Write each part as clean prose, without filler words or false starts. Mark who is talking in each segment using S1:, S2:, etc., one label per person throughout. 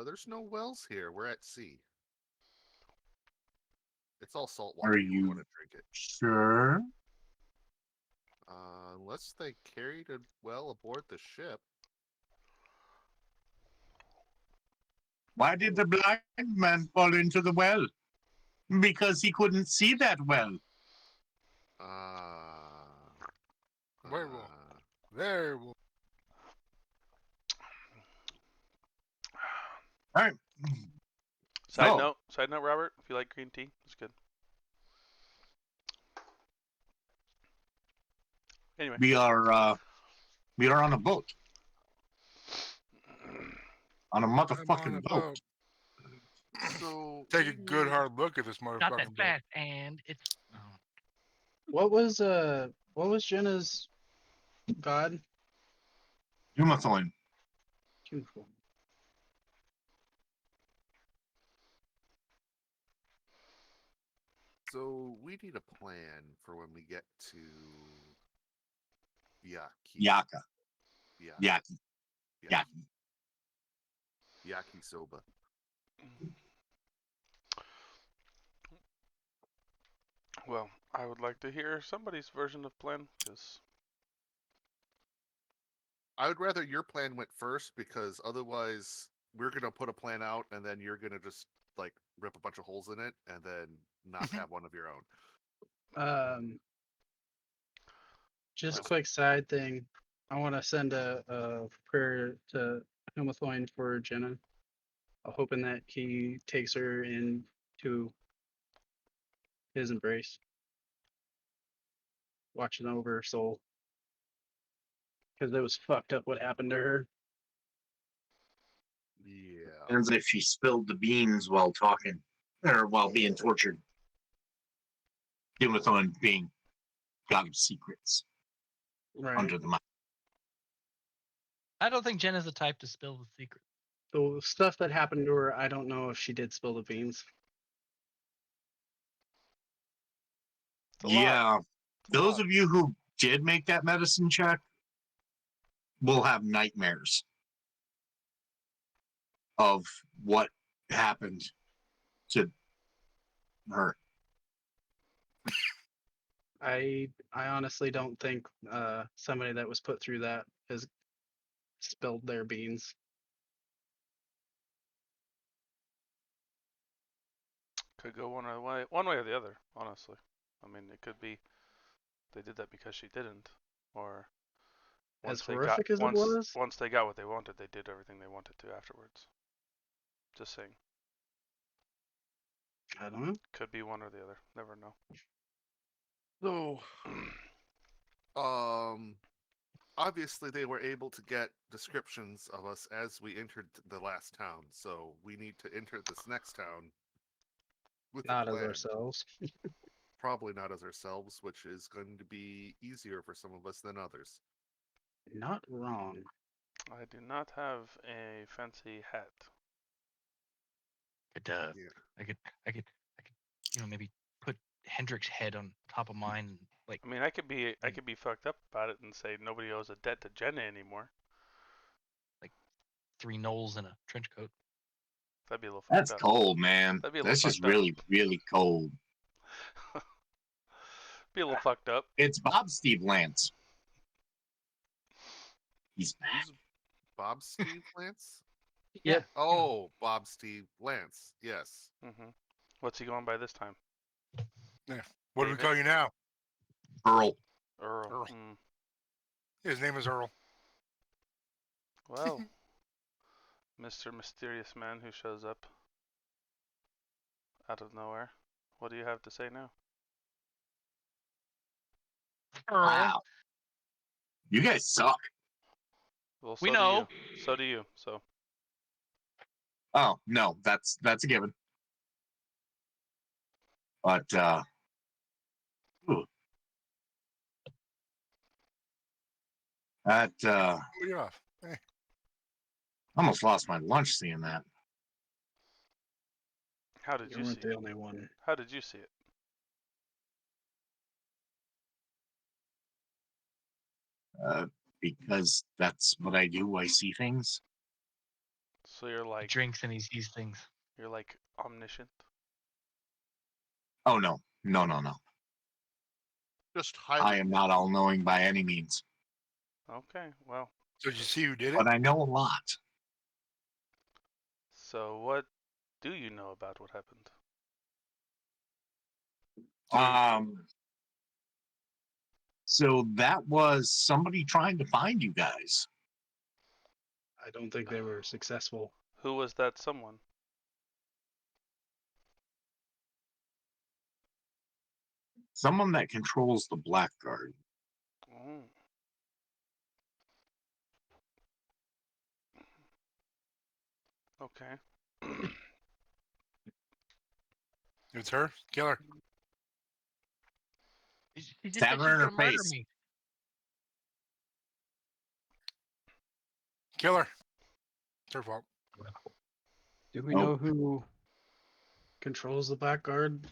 S1: There's no wells here. We're at sea. It's all salt
S2: Are
S1: water. You wouldn't
S2: you
S1: want to drink it.
S2: sure?
S1: Unless they carried a well aboard the ship.
S2: Why did the blind man fall into the well? Because he couldn't see that well.
S1: Uh,
S3: Werewolf.
S1: uh,
S3: Werewolf.
S2: All right.
S4: Side
S2: So
S4: note, Robert, if you like green tea, it's good. Anyway,
S2: we are on a boat. On a
S3: I'm on
S2: motherfucking
S3: a
S2: boat.
S3: boat.
S1: so
S3: Take
S1: we
S3: a good
S1: need-
S3: hard look at this
S5: Not that
S3: motherfucking boat.
S5: fast, and it's. Oh.
S6: What was Jenna's god?
S2: Humathoin.
S6: Beautiful.
S1: So we need a plan for when we get to Yaki.
S2: Yaka.
S1: Yeah.
S2: Yaki. Yaki.
S1: Yakisoba.
S4: well, I would like to hear somebody's version of plan, because
S1: I would rather your plan went first because otherwise we're gonna put a plan out and then you're gonna just like rip a bunch of holes in it and then not have one of your own.
S6: Just quick side thing. I want to send a prayer to Helmethine for Jenna, hoping that he takes her into his embrace, watching over her soul, because it was fucked up what happened to her.
S1: Yeah.
S2: Depends if she spilled the beans while talking or while being tortured. Humathoin being god of secrets
S6: Right.
S2: under the mind.
S5: I don't think Jen is the type to spill the secret.
S6: The stuff that happened to her, I don't know if she did spill the beans.
S4: it's a lot.
S2: Yeah.
S4: It's a
S2: Those
S4: lot.
S2: of you who did make that medicine check will have nightmares of what happened to her.
S6: I honestly don't think somebody that was put through that has spilled their beans.
S4: Could go one way or the other. Honestly, I mean, it could be they did that because she didn't, or
S6: As horrific as it was,
S4: once they got what they wanted, they did everything they wanted to afterwards. Just saying,
S6: I don't know.
S4: could be one or the other. Never know.
S1: So obviously they were able to get descriptions of us as we entered the last town, so we need to enter this next town with a
S6: Not as
S1: plan.
S6: ourselves.
S1: Probably not as ourselves, which is going to be easier for some of us than others.
S6: Not wrong.
S4: I do not have a fancy hat.
S5: Could,
S1: Yeah.
S5: I could, maybe put Hendrick's head on top of mine, and, like,
S4: I mean, I could be fucked up about it and say nobody owes a debt to Jenna anymore.
S5: 3 gnolls in a trench coat.
S4: That'd be a little
S2: That's
S4: fucked
S2: cold, man.
S4: That'd be a
S2: That's
S4: little
S2: just
S4: fucked up.
S2: really, really cold.
S4: up. Be a little fucked up.
S2: It's Bob Steve Lance. He's back.
S1: Who's Bob Steve Lance?
S6: Yep.
S1: Oh, Bob Steve Lance. Yes.
S4: hmm What's he going by this time?
S3: What do we
S4: David?
S3: call you now?
S2: Earl.
S4: Earl.
S3: Earl.
S4: Mm.
S3: His name is Earl.
S4: Well, Mr. Mysterious Man who shows up out of nowhere. What do you have to say now?
S2: Wow. You guys suck.
S4: Well, so
S5: We
S4: do
S5: know.
S4: you. So do you. So
S2: Oh, no, that's a given. But ooh. That
S3: Pull you off.
S2: almost lost my lunch seeing that.
S4: how did
S6: You
S4: you see
S6: weren't the
S4: it?
S6: only one.
S4: How did you see it?
S2: Because that's what I do. I see things.
S4: So you're
S5: He
S4: like
S5: drinks and he sees things.
S4: you're like omniscient.
S2: Oh no, no, no, no.
S1: Just
S2: I
S1: highly.
S2: am not all knowing by any means,
S4: Okay, well,
S3: So did you see who did it?
S2: but I know a lot.
S4: so what do you know about what happened?
S2: So that was somebody trying to find you guys.
S6: I don't think they were successful.
S4: Who was that someone?
S2: Someone that controls the Blackguard.
S4: Oh. Okay.
S3: It's her. Kill her.
S5: She just
S2: Stab
S5: said
S2: her
S5: she's
S2: in her
S5: gonna murder
S2: face.
S5: me.
S3: Kill her. It's her fault.
S6: Do we
S2: Nope.
S6: know who controls the Blackguard?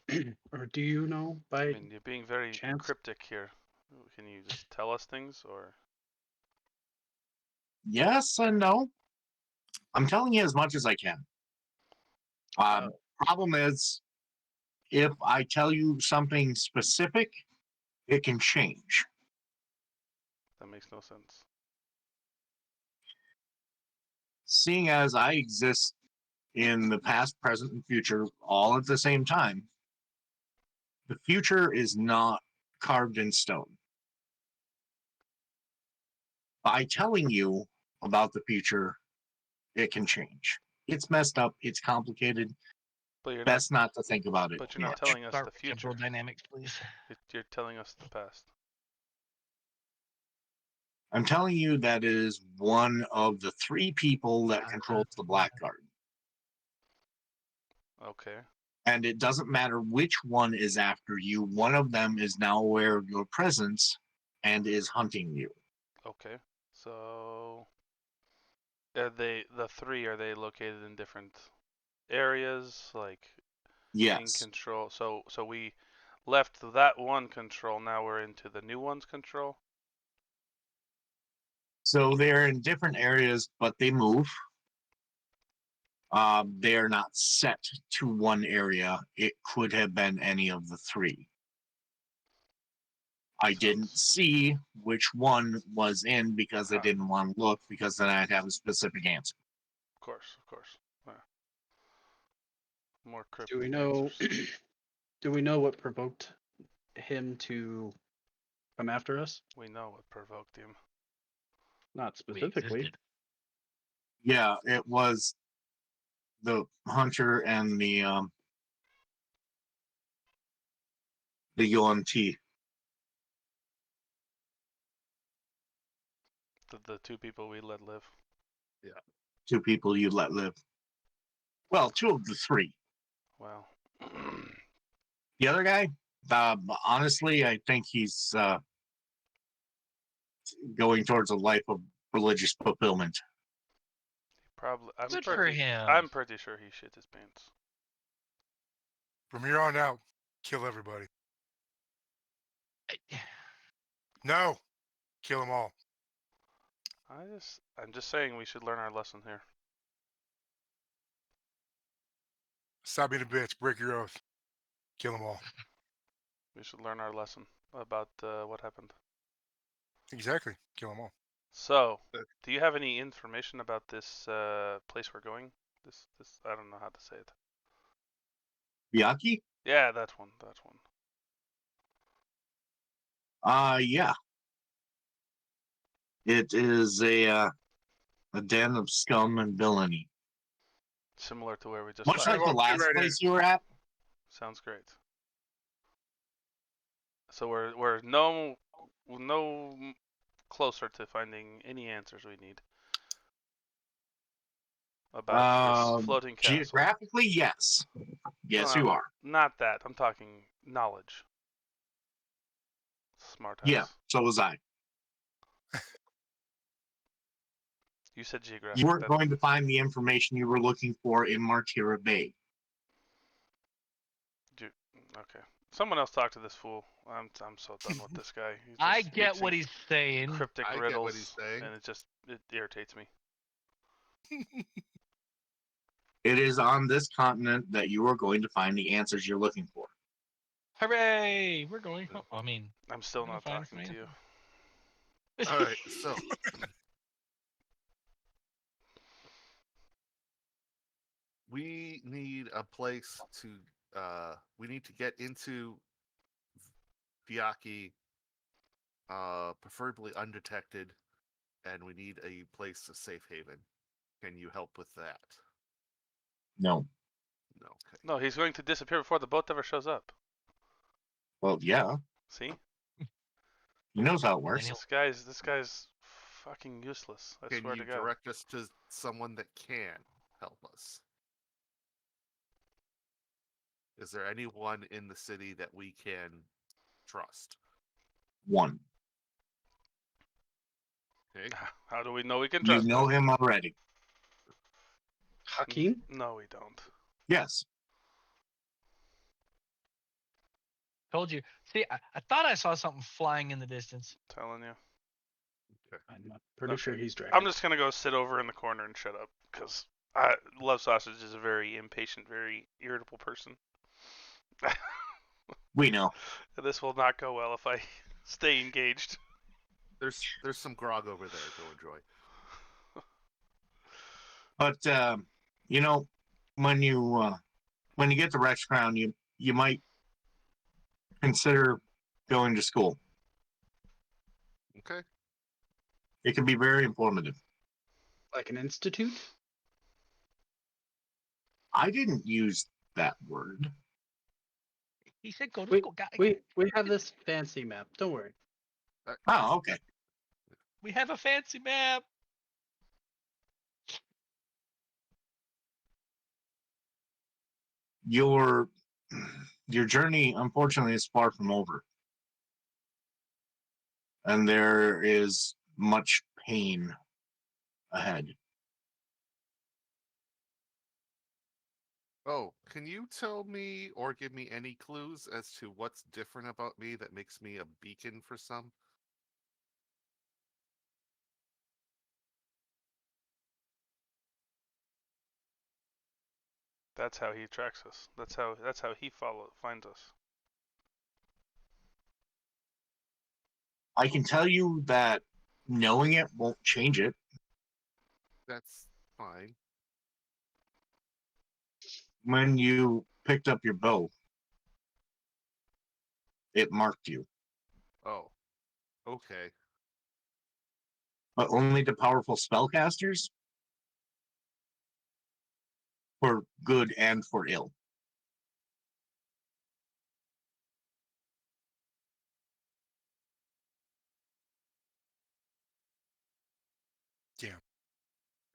S6: Or do you know
S4: I
S6: by
S4: mean, you're being very
S6: chance?
S4: cryptic here. Can you just tell us things, or
S2: Yes and no. I'm telling you as much as I can. Problem is, if I tell you something specific, it can change.
S4: that makes no sense?
S2: Seeing as I exist in the past, present, and future all at the same time, the future is not carved in stone. By telling you about the future, it can change. It's messed up, it's complicated.
S4: But you're
S2: Best not to think about it.
S4: But you're not
S2: much.
S4: telling us
S5: Start
S4: the
S5: with
S4: future.
S5: temporal dynamics, please.
S4: You're telling us the past.
S2: I'm telling you that is one of the three people that controls the Blackguard.
S4: Okay.
S2: And it doesn't matter which one is after you, one of them is now aware of your presence and is hunting you.
S4: Okay. So, are the three? Are they located in different areas? Like in
S2: Yes.
S4: control. So we left that one control. Now we're into the new one's control.
S2: So they're in different areas, but they move. They are not set to one area. It could have been any of the three. I didn't see which one was in because I
S4: Huh.
S2: didn't want to look, because then I'd have a specific answer.
S4: Of course. Yeah. More cryptic
S6: Do we know?
S4: answers.
S6: Do we know what provoked him to come after us?
S4: We know what provoked him.
S6: Not
S5: We
S6: specifically.
S5: existed.
S2: Yeah, it was the hunter and the UMT.
S4: The two people we let live.
S2: Two people you let live. Well, two of the three.
S4: Well.
S2: The other guy, honestly, I think he's going towards a life of religious fulfillment.
S4: Probably.
S5: Good for him.
S4: I'm pretty sure he shit his pants.
S3: From here on out, kill everybody.
S5: I-
S3: No, kill them all.
S4: I'm just saying we should learn our lesson here.
S3: Stop being a bitch. Break your oath. Kill them all.
S4: We should learn our lesson about what happened.
S3: Exactly. Kill them all.
S4: So, do you have any information about this place we're going? This I don't know how to say it.
S2: Yaki?
S4: Yeah, that one.
S2: Yeah. It is a den of scum and villainy.
S4: Similar to where we just
S2: Much
S4: left.
S2: like the
S3: Well,
S2: last
S3: right
S2: place you were at.
S4: Sounds great. So we're no closer to finding any answers we need about this floating castle.
S2: Geographically, yes. Yes,
S4: No,
S2: you are.
S4: Not that. I'm talking knowledge. Smart ass.
S2: Yeah, so was I.
S4: You said geographic.
S2: You weren't going to find the information you were looking for in Martira Bay.
S4: Okay. Someone else talk to this fool. I'm so done with this guy. He just
S5: I get
S4: speaks
S5: what
S4: in
S5: he's saying.
S4: cryptic
S1: I get
S4: riddles,
S1: what he's saying.
S4: and it irritates me.
S2: It is on this continent that you are going to find the answers you're looking for.
S5: Hooray! We're going home. I mean,
S4: I'm still
S5: we're gonna
S4: not
S5: find
S4: talking to you.
S1: All right, so we need a place to. We need to get into Fiaki, preferably undetected, and we need a place, a safe haven. Can you help with that?
S2: No.
S1: No. Okay.
S4: No, he's going to disappear before the boat ever shows up.
S2: Well, yeah.
S4: See?
S2: He knows how it works.
S4: This guy's fucking useless. I
S1: Can
S4: swear
S1: you
S4: to God.
S1: direct us to someone that can help us? Is there anyone in the city that we can trust?
S2: One.
S1: Okay.
S4: How do we know we can
S2: You
S4: trust
S2: know
S4: him?
S2: him already.
S6: Hakeem?
S4: No, we don't.
S2: Yes.
S5: told you. See, I thought I saw something flying in the distance.
S4: Telling you.
S6: I'm pretty sure he's dragon.
S4: I'm just gonna go sit over in the corner and shut up because Love Sausage is a very impatient, very irritable person.
S2: We know.
S4: This will not go well if I stay engaged.
S1: There's some grog over there. Go enjoy.
S2: But you know, when you get to Rex Crown, you might consider going to school.
S1: Okay.
S2: It can be very informative.
S6: Like an institute?
S2: I didn't use that word.
S5: He said, "Go to
S6: We,
S5: school."
S6: we have this fancy map. Don't worry.
S2: Oh, okay.
S5: We have a fancy map.
S2: Your journey, unfortunately, is far from over, and there is much pain ahead.
S1: Oh, can you tell me or give me any clues as to what's different about me that makes me a beacon for some?
S4: That's how he tracks us. That's how he finds us.
S2: I can tell you that knowing it won't change it.
S1: That's fine.
S2: When you picked up your bow, it marked you,
S1: Oh, okay.
S2: but only to powerful spellcasters, for good and for ill.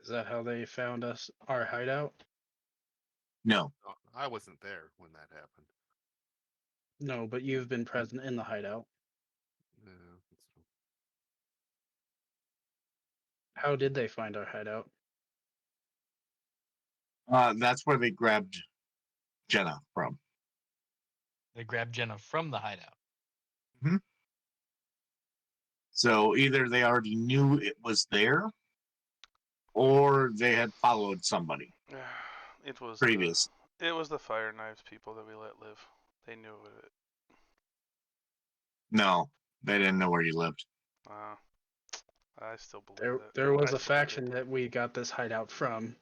S6: Is that how they found us, our hideout?
S2: No,
S1: Oh, I wasn't there when that happened.
S6: No, but you've been present in the hideout.
S1: Yeah, that's true.
S6: How did they find our hideout?
S2: that's where they grabbed Jenna from.
S5: They grabbed Jenna from the hideout.
S2: So either they already knew it was there, or they had followed somebody
S4: It was
S2: previous.
S4: it was the Fire Knives people that we let live. They knew it.
S2: No, they didn't know where you lived.
S4: I still believe
S6: There,
S4: that.
S6: there was
S4: I
S6: a
S4: still believe
S6: faction
S4: it.
S6: that we got this hideout from.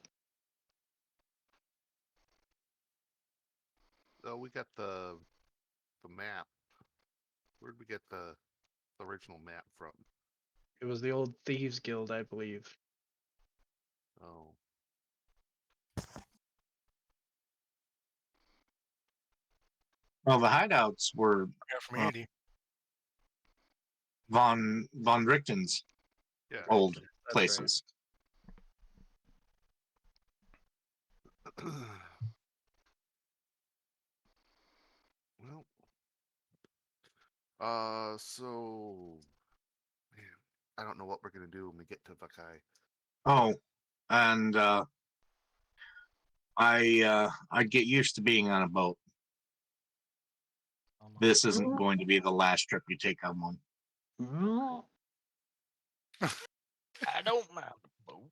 S1: Oh, we got the map. Where'd we get the original map from?
S6: It was the old Thieves Guild, I believe.
S1: Oh,
S2: Well, the hideouts were
S3: Yeah, from
S2: Uh,
S3: Andy.
S2: von Richten's
S1: yeah.
S2: old
S6: That's right.
S2: places.
S1: Well, so man, I don't know what we're gonna do when we get to Vakai.
S2: Oh, and I get used to being on a boat. This isn't going to be the last trip you take on one.
S5: I don't mind the boat.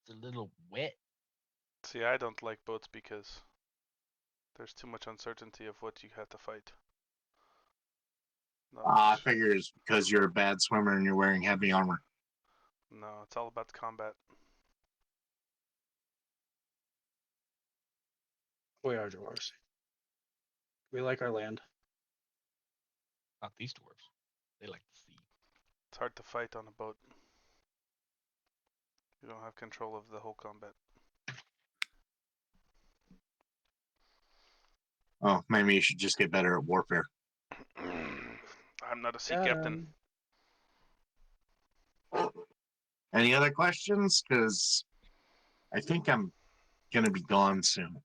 S5: It's a little wet.
S4: See, I don't like boats because there's too much uncertainty of what you have to fight. Not
S2: I
S4: much.
S2: figure it's because you're a bad swimmer and you're wearing heavy armor.
S4: No, it's all about combat.
S6: We are dwarves. We like our land.
S5: Not these dwarves. They like the sea.
S4: It's hard to fight on a boat. You don't have control of the whole combat.
S2: Oh, maybe you should just get better at warfare.
S4: I'm not a sea
S6: Got
S4: captain.
S6: 'em.
S2: Any other questions? Because I think I'm gonna be gone soon.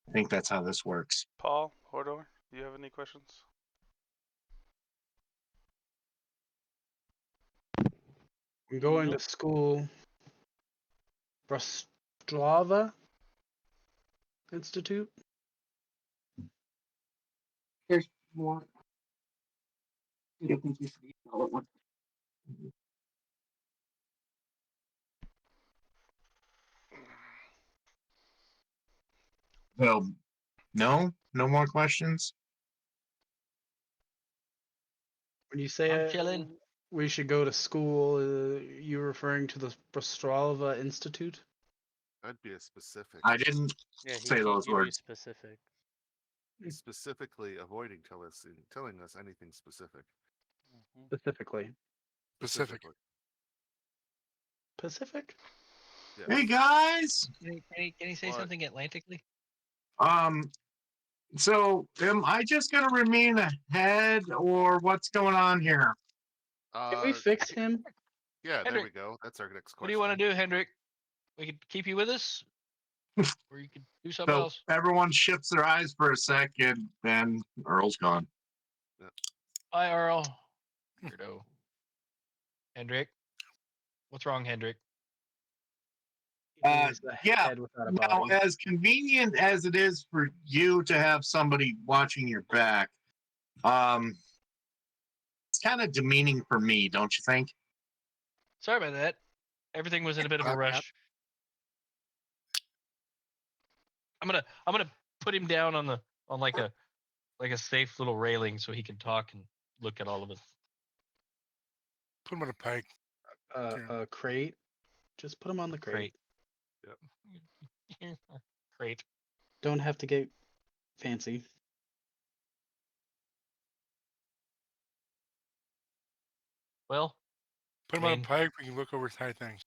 S2: I think that's how this works.
S4: Paul, Hodor, do you have any questions?
S6: I'm going
S5: Nope.
S6: to school. Bratislava Institute.
S2: There's more. You think you should eat all at once? So, no more questions.
S6: When you say
S5: I'm chilling.
S6: we should go to school, you referring to the Bratislava Institute?
S1: That'd be a specific.
S2: I didn't
S7: Yeah, he
S2: say
S7: can't
S2: those
S7: give you
S2: words.
S7: specific.
S1: He's specifically avoiding telling us anything specific.
S6: Specifically.
S3: Pacific.
S6: Pacific?
S1: Yes.
S2: Hey guys.
S5: Can he say
S1: What?
S5: something Atlantically?
S2: So am I just gonna remain ahead, or what's going on here?
S6: Can we fix him?
S1: Yeah, there
S5: Hendrik,
S1: we go. That's our next question.
S5: What do you want to do, Hendrik? We could keep you with us, or you could do something
S2: So
S5: else.
S2: everyone shifts their eyes for a second, then Earl's gone.
S5: Bye, Earl. Weirdo. Hendrik, what's wrong, Hendrik?
S6: He's the
S2: yeah.
S6: head without a
S2: Now,
S6: body.
S2: as convenient as it is for you to have somebody watching your back, it's kind of demeaning for me, don't you think?
S5: Sorry about that. Everything was in a bit of a
S3: Clap, clap.
S5: rush. I'm gonna put him down on like a safe little railing so he can talk and look at all of us.
S3: Put him on a pike.
S6: A crate. Just put him on the crate.
S5: Great.
S6: Don't have to get fancy.
S5: Well,
S3: Put him
S5: I
S3: on a
S5: mean-
S3: pike. We can look over tight things.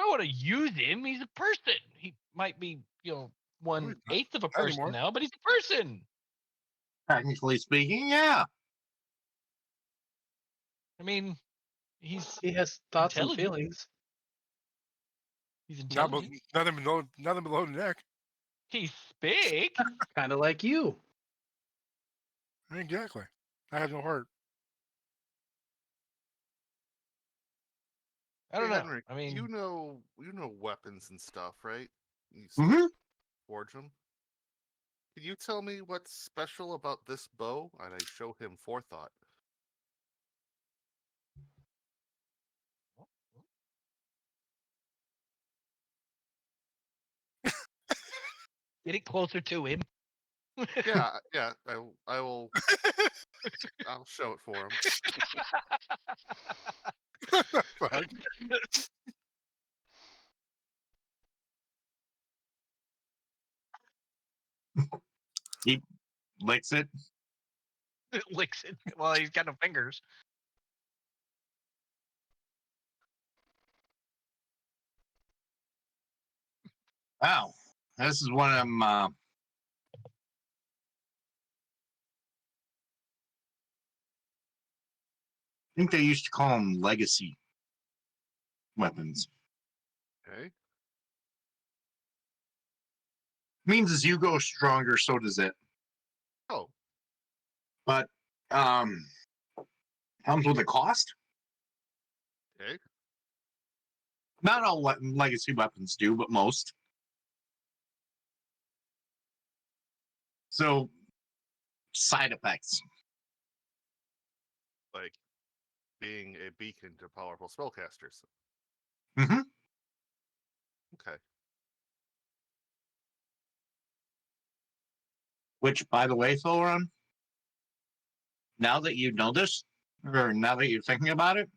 S5: I want to use him. He's a person. He might be, 1/8 of a
S3: Not
S5: person
S3: anymore.
S5: now, but he's a person.
S2: Technically speaking, yeah.
S5: I mean,
S6: He has thoughts and
S5: intelligent.
S6: feelings.
S5: He's
S3: Not
S5: intelligent.
S3: nothing below the neck.
S5: He speaks.
S6: Kind of like you.
S3: Exactly. I have no heart.
S5: I don't
S1: Hey,
S5: know.
S1: Henrik,
S5: I mean,
S1: you know weapons and stuff, right? You
S2: Mhm.
S1: forge them. Can you tell me what's special about this bow? And I show him forethought.
S5: get it closer to him.
S1: Yeah, yeah. I will. I'll show it for him.
S3: Fuck.
S2: Licks it.
S5: Licks it. Well, he's got no fingers.
S2: Wow. This is one of them. I think they used to call them legacy weapons.
S1: Okay.
S2: Means as you go stronger, so does it.
S1: Oh,
S2: But comes with a cost.
S1: okay.
S2: Not all legacy weapons do, but most. So, side effects.
S1: Like being a beacon to powerful spellcasters.
S2: Hmm.
S1: Okay.
S2: Which, by the way, Thoron, now that you know this, or now that you're thinking about it,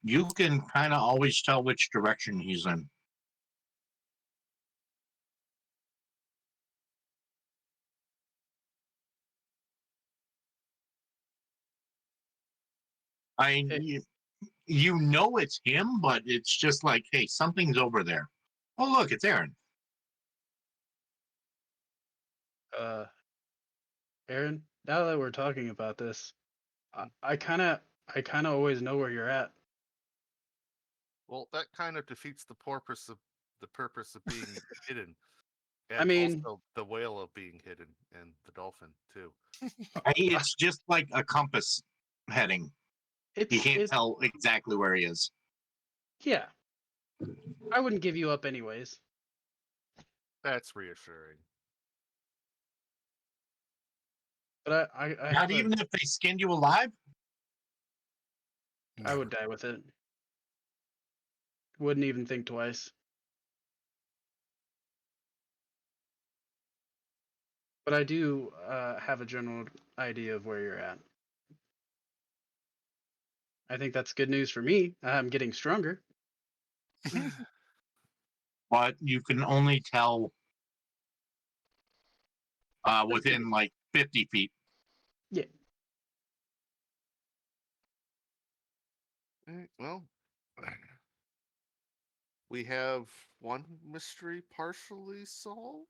S2: you can kind of always tell which direction he's in. I,
S6: Hey.
S2: you know it's him, but it's just like, hey, something's over there. Oh, look, it's Aaron.
S6: Aaron, now that we're talking about this, I kind of always know where you're at.
S1: Well, that kind of defeats the purpose of being hidden,
S6: I
S1: and
S6: mean-
S1: also the whale of being hidden, and the dolphin too.
S2: It's just like a compass heading. He can't tell exactly where he is.
S6: Yeah. I wouldn't give you up anyways.
S1: That's reassuring.
S6: But I
S2: Not
S6: have
S2: even if they skinned you alive?
S6: I would die with it. Wouldn't even think twice. But I do have a general idea of where you're at. I think that's good news for me. I'm getting stronger.
S2: But you can only tell within like 50 feet.
S6: Yeah.
S1: Alright, well, we have one mystery partially solved.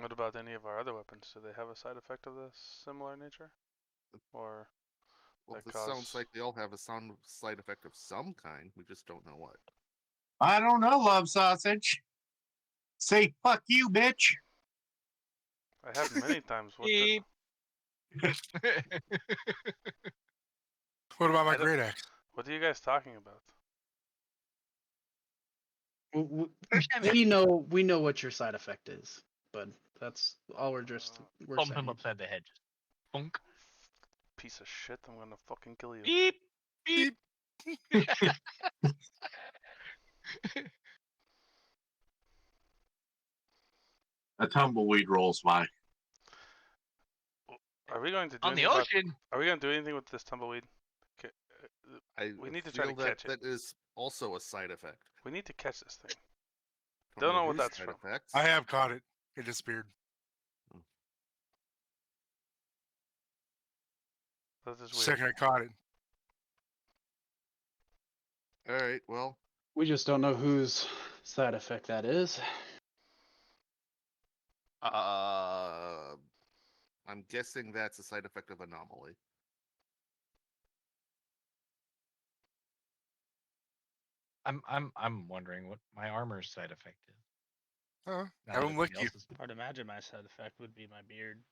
S4: What about any of our other weapons? Do they have a side effect of this similar nature? Or
S1: Well,
S4: that
S1: this
S4: cause...
S1: sounds like they all have a side effect of some kind. We just don't know what.
S2: I don't know, love sausage. Say fuck you, bitch.
S4: I have many times. What
S5: Beep.
S3: What about my
S4: I don't-
S3: great axe?
S4: What are you guys talking about?
S5: First time
S6: We know what your side effect is, but that's all we're
S5: bump
S6: saying.
S5: him upside the head. Just bonk.
S4: Piece of shit, I'm gonna fucking kill you.
S5: Beep. Beep.
S2: A tumbleweed rolls by.
S4: Are we going to do
S5: On the
S4: anything
S5: ocean.
S4: Are we going to do anything with this tumbleweed? We need to try to
S1: feel that
S4: catch it.
S1: that is also a side effect.
S4: We need to catch this thing.
S1: Don't
S4: Don't know what
S1: whose
S4: that's
S1: side
S4: from.
S1: effects.
S3: I have caught it. It disappeared.
S4: That's just
S3: The
S4: weird.
S3: second I caught it.
S1: All right. Well,
S6: We just don't know whose side effect that is.
S1: I'm guessing that's a side effect of anomaly.
S5: I'm wondering what my armor's side effect is.
S3: Huh?
S5: Now
S3: Have
S5: that
S3: him lick
S5: everybody
S3: you.
S5: else's-
S7: I would imagine my side effect would be my beard.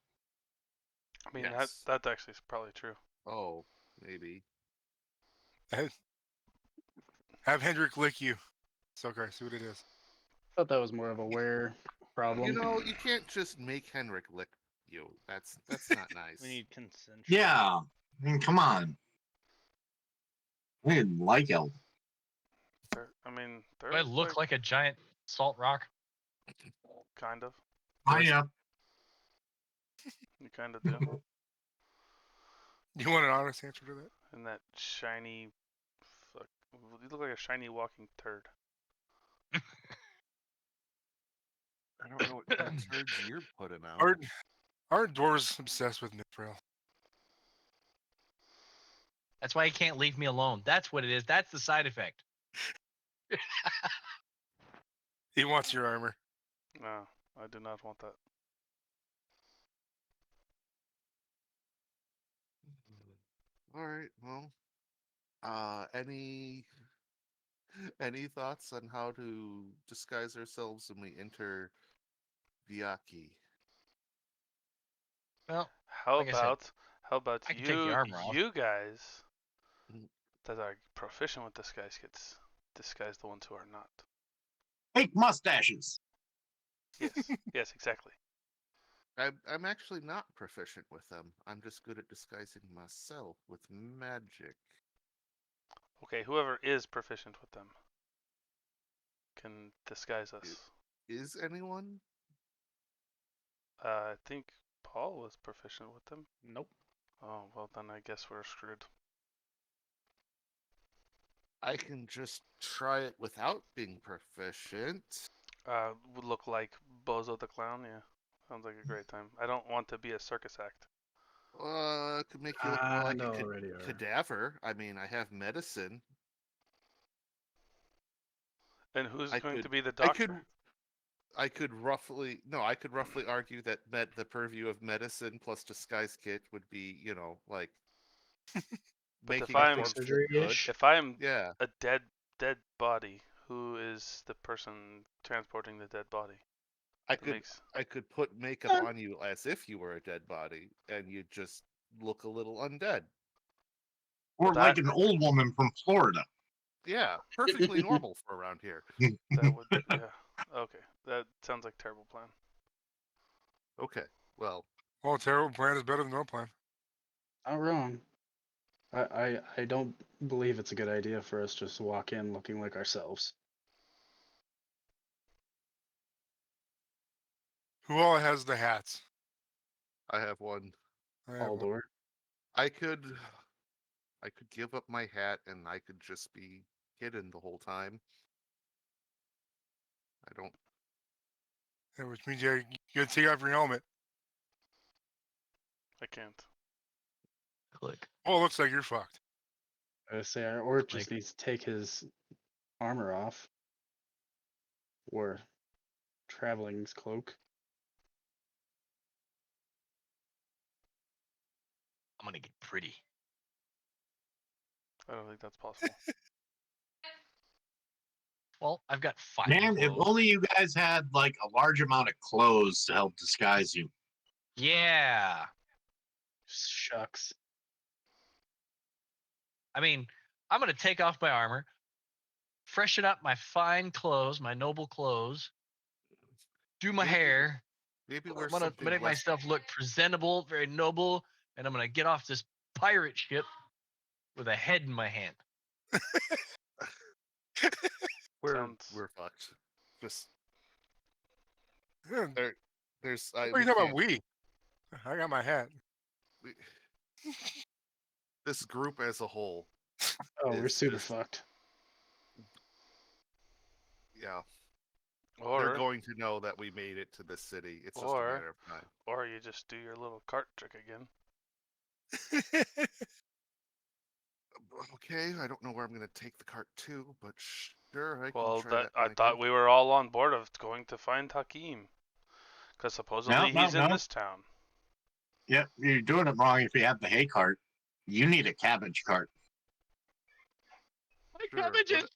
S4: I mean,
S1: Yes.
S4: that actually is probably true.
S1: Oh, maybe.
S3: Have Hendrik lick you. It's okay. See what it is.
S6: Thought that was more of a wear problem.
S1: You know, you can't just make Henrik lick you. That's not nice.
S7: We need consensual.
S2: Yeah. I mean, come on. I didn't like Elf.
S4: Do
S5: Do I look like a giant salt rock?
S4: kind of.
S2: I
S4: You kind of do.
S3: You want an honest answer to that?
S4: And that shiny, fuck, you look like a shiny walking turd.
S1: I don't know what kind of turds you're putting out.
S3: Aren't dwarves obsessed with mithril?
S5: That's why he can't leave me alone. That's what it is. That's the side effect.
S3: He wants your armor.
S4: No, I do not want that.
S1: All right. Well, any thoughts on how to disguise ourselves when we enter Viaki?
S5: Well,
S4: How
S5: Like I said,
S4: about
S5: I can take the armor off.
S4: you guys
S1: Mhm.
S4: that are proficient with disguise gets disguise the ones who are not.
S2: fake mustaches.
S4: Yes, yes, exactly.
S1: I'm actually not proficient with them. I'm just good at disguising myself with magic.
S4: Okay, whoever is proficient with them can disguise us.
S1: Is anyone?
S4: I think Paul was proficient with them.
S7: Nope.
S4: Oh, well then I guess we're screwed.
S1: I can just try it without being proficient.
S4: Would look like Bozo the Clown, yeah. Sounds like a great time. I don't want to be a circus act.
S1: It could make you look more like a
S6: already are.
S1: cadaver. I mean, I have medicine.
S4: And who's
S1: I
S4: going to
S1: could-
S4: be the
S1: I
S4: doctor?
S1: could I could roughly argue that the purview of medicine plus disguise kit would be, like
S4: But
S1: making
S4: if
S1: a
S4: I'm
S1: corpse look
S6: surgery-ish?
S1: good.
S4: If I'm
S1: Yeah,
S4: a dead body, who is the person transporting the dead body?
S1: I
S4: That
S1: could
S4: makes
S1: I could put makeup on you as if you were a dead body, and you just look a little undead.
S2: Or
S4: Well,
S2: like
S4: that-
S2: an old woman from Florida.
S1: Yeah, perfectly normal for around here.
S4: that would yeah. Okay. That sounds like a terrible plan.
S1: Okay, well,
S3: Well, a terrible plan is better than no plan.
S6: Not wrong. I don't believe it's a good idea for us just to walk in looking like ourselves.
S3: Who all has the hats?
S1: I have one.
S3: I have one.
S6: Aldor.
S1: I could give up my hat and I could just be hidden the whole time. I don't.
S3: Yeah, which means you gotta take off your helmet.
S4: I can't.
S5: Click.
S3: Oh, it looks like you're fucked.
S6: I say our orc just
S5: Like-
S6: needs to take his armor off. Or traveling's cloak.
S5: I'm gonna get pretty.
S4: I don't think that's possible.
S5: Well, I've got 5.
S2: Man, if
S5: clothes.
S2: only you guys had like a large amount of clothes to help disguise you.
S5: Yeah.
S6: Shucks.
S5: I mean, I'm gonna take off my armor, freshen up my fine clothes, my noble clothes, do my
S1: Maybe-
S5: hair.
S1: Maybe
S5: I'm
S1: we're
S5: gonna
S1: something
S5: make
S1: less.
S5: myself look presentable, very noble, and I'm gonna get off this pirate ship with a head in my hand.
S4: Sounds-
S1: We're fucked. Just
S3: Yeah,
S1: there's.
S3: what are you talking about? We? I got my hat.
S1: we- this group as a whole.
S6: Oh, we're
S1: It's
S6: super
S1: just-
S6: fucked.
S1: Yeah, they're
S4: Or
S1: going to know that we made it to this city. It's just a
S4: Or-
S1: matter of time.
S4: or you just do your little cart trick again.
S1: Okay, I don't know where I'm going to take the cart to, but sure, I can
S4: Well,
S1: try
S4: that
S1: that.
S4: I
S1: when
S4: thought
S1: get-
S4: we were all on board of going to find Hakim, because supposedly
S2: No,
S4: he's in
S2: no.
S4: this town.
S2: Yep, you're doing it wrong if you have the hay cart. You need a cabbage cart.
S5: My
S1: Sure,
S5: cabbages!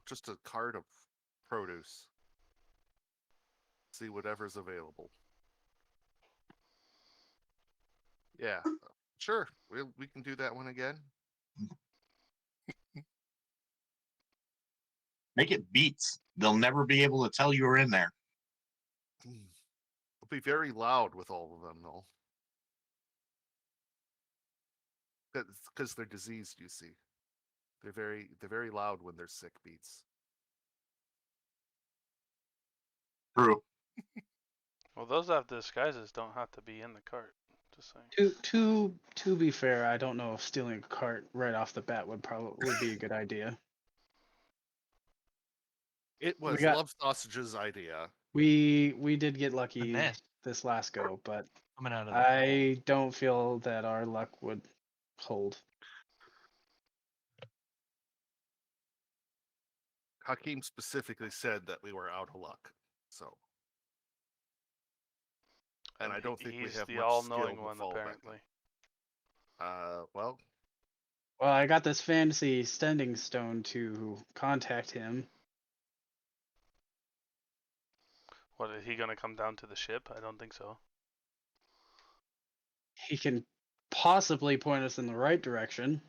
S1: just a cart of produce. See whatever's available. Yeah, sure. We can do that one again.
S2: Make it beats. They'll never be able to tell you were in there.
S1: It'll be very loud with all of them, though. Because they're diseased, you see. They're very loud when they're sick beats.
S2: True.
S4: Well, those that have disguises don't have to be in the cart. Just saying.
S6: To be fair, I don't know if stealing a cart right off the bat would be a good idea.
S1: It was
S6: got-
S1: Love Sausage's idea.
S6: We did get lucky
S5: nest.
S6: this last go, but
S5: Coming out of the
S6: I don't feel that our luck would hold.
S1: Hakeem specifically said that we were out of luck. So, and I don't think we
S4: he's
S1: have
S4: the
S1: much
S4: all-knowing
S1: skill to
S4: one,
S1: fall back
S4: apparently.
S1: well,
S6: Well, I got this fantasy standing stone to contact him.
S4: What, is he gonna come down to the ship? I don't think so.
S6: He can possibly point us in the right direction.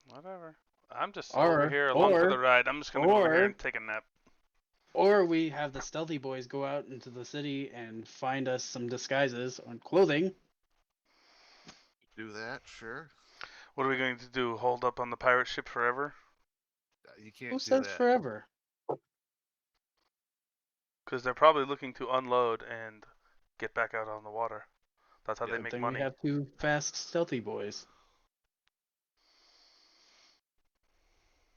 S4: Whatever. I'm just
S6: Or-
S4: over here along for
S6: or-
S4: the ride. I'm just gonna go over here
S6: or-
S4: and take a nap.
S6: Or we have the stealthy boys go out into the city and find us some disguises on clothing.
S1: do that, sure.
S4: What are we going to do? Hold up on the pirate ship forever?
S1: You can't
S6: Who
S1: do
S6: says
S1: that.
S6: forever?
S4: Because they're probably looking to unload and get back out on the water. That's how
S1: Yeah,
S4: they
S6: Good
S4: make
S6: thing
S4: money.
S6: we have two fast, stealthy boys.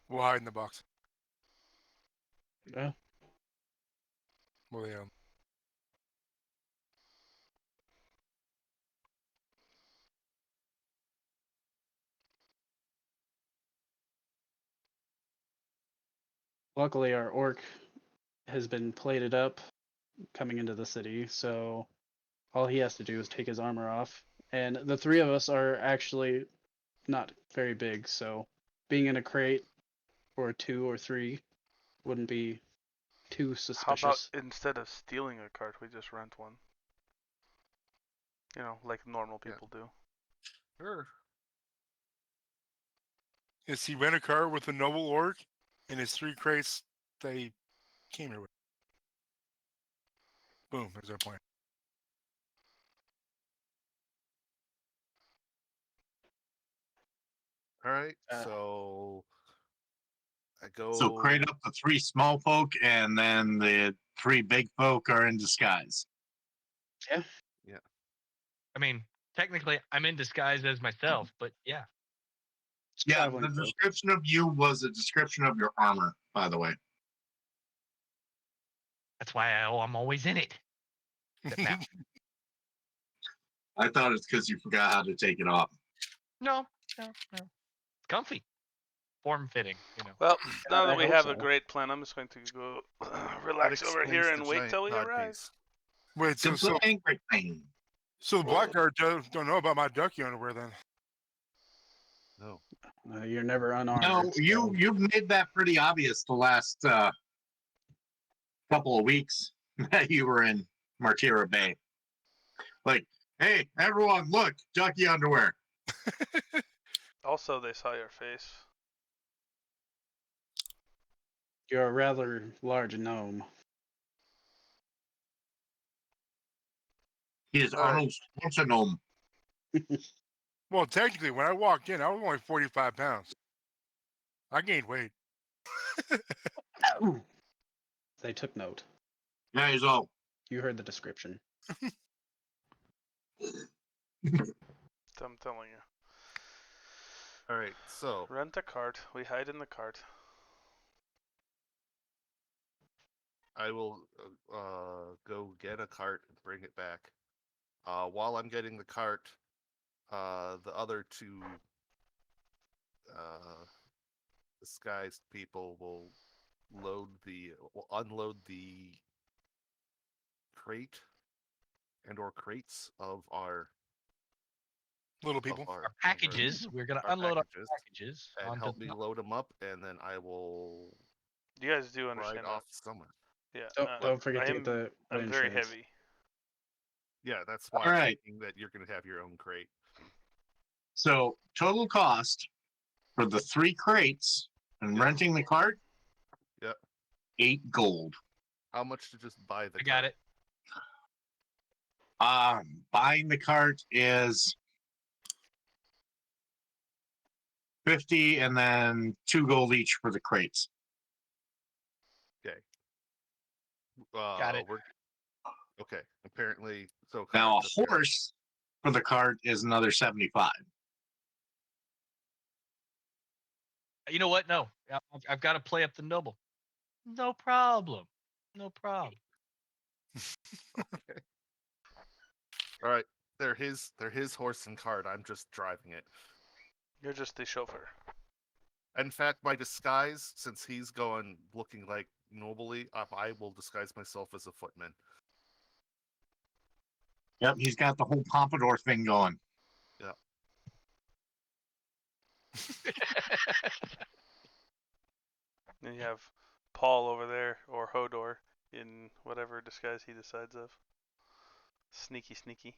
S3: We'll hide in the box.
S6: Yeah.
S3: Well, yeah.
S6: Luckily, our orc has been plated up coming into the city, so all he has to do is take his armor off. And the three of us are actually not very big, so being in a crate or two or three wouldn't be too
S4: How about
S6: suspicious.
S4: instead of stealing a cart, we just rent one? You know, like normal
S1: Yeah.
S4: people do.
S1: Sure.
S3: Is he rent a car with a noble orc and his 3 crates they came here with? Boom, there's our plan.
S1: All right.
S6: Uh,
S1: So I go.
S2: So crate up the 3 small folk, and then the 3 big folk are in disguise.
S5: I mean, technically, I'm in disguise as myself, but yeah.
S2: Yeah,
S6: Traveling
S2: the
S6: folk.
S2: description of you was a description of your armor, by the way.
S5: That's why I'm always in it. Except now.
S2: I thought it's because you forgot how to take it off.
S5: No. It's comfy. Form fitting, you know.
S4: Well, now that
S6: I
S4: we
S6: hope
S4: have
S6: so.
S4: a great plan, I'm just going to go
S1: That
S4: relax over
S1: explains
S4: here
S1: the
S4: and wait
S1: giant
S4: till we
S1: cod
S4: arrive.
S1: piece.
S3: Wait, so
S2: Simple angry thing.
S3: the blackguard don't know about my ducky underwear then?
S1: No.
S6: You're never unarmed.
S2: No, you've made that pretty obvious the last couple of weeks that you were in Martira Bay. Like, hey, everyone, look, ducky underwear.
S4: Also, they saw your face.
S6: You're a rather large gnome.
S2: He is
S1: All right.
S2: Arnold Schwarzenegger.
S3: Well, technically, when I walked in, I was only 45 pounds. I gained weight.
S6: They took note.
S2: Yeah, he's all.
S6: You heard the description.
S4: I'm telling you.
S1: All right. So
S4: Rent a cart. We hide in the cart.
S1: I will go get a cart and bring it back. While I'm getting the cart, the other 2 disguised people will unload the crate or crates of our
S3: Little people.
S5: Our packages. We're gonna
S1: our
S5: unload
S1: packages,
S5: our packages
S1: and
S5: onto
S1: help
S5: the
S1: me load them up, and then I will
S4: You guys do
S1: ride
S4: understand
S1: off
S4: that?
S1: somewhere.
S4: Yeah.
S6: Don't forget
S4: I
S6: to
S4: am,
S6: get the
S4: I'm very
S6: insurance.
S4: heavy.
S1: Yeah, that's why
S2: All
S1: I'm
S2: right.
S1: thinking that you're going to have your own crate.
S2: So total cost for the 3 crates and
S1: Yep.
S2: renting the cart.
S1: Yep.
S2: 8 gold.
S1: How much to just buy the
S5: I got
S1: cart?
S5: it.
S2: Buying the cart is 50, and then 2 gold each for the crates.
S1: Okay.
S5: Got it.
S1: Okay. Apparently, so
S2: Now a
S1: carts apparently-
S2: horse for the cart is another 75.
S5: You know what? No. I've got to play up the noble. No problem. No problem.
S1: Okay. All right. They're his horse and cart. I'm just driving it.
S4: You're just the chauffeur.
S1: In fact, my disguise, since he's going looking like nobly, I will disguise myself as a footman.
S2: Yep, he's got the whole pompadour thing going.
S4: And you have Paul over there, or Hodor, in whatever disguise he decides of. Sneaky, sneaky.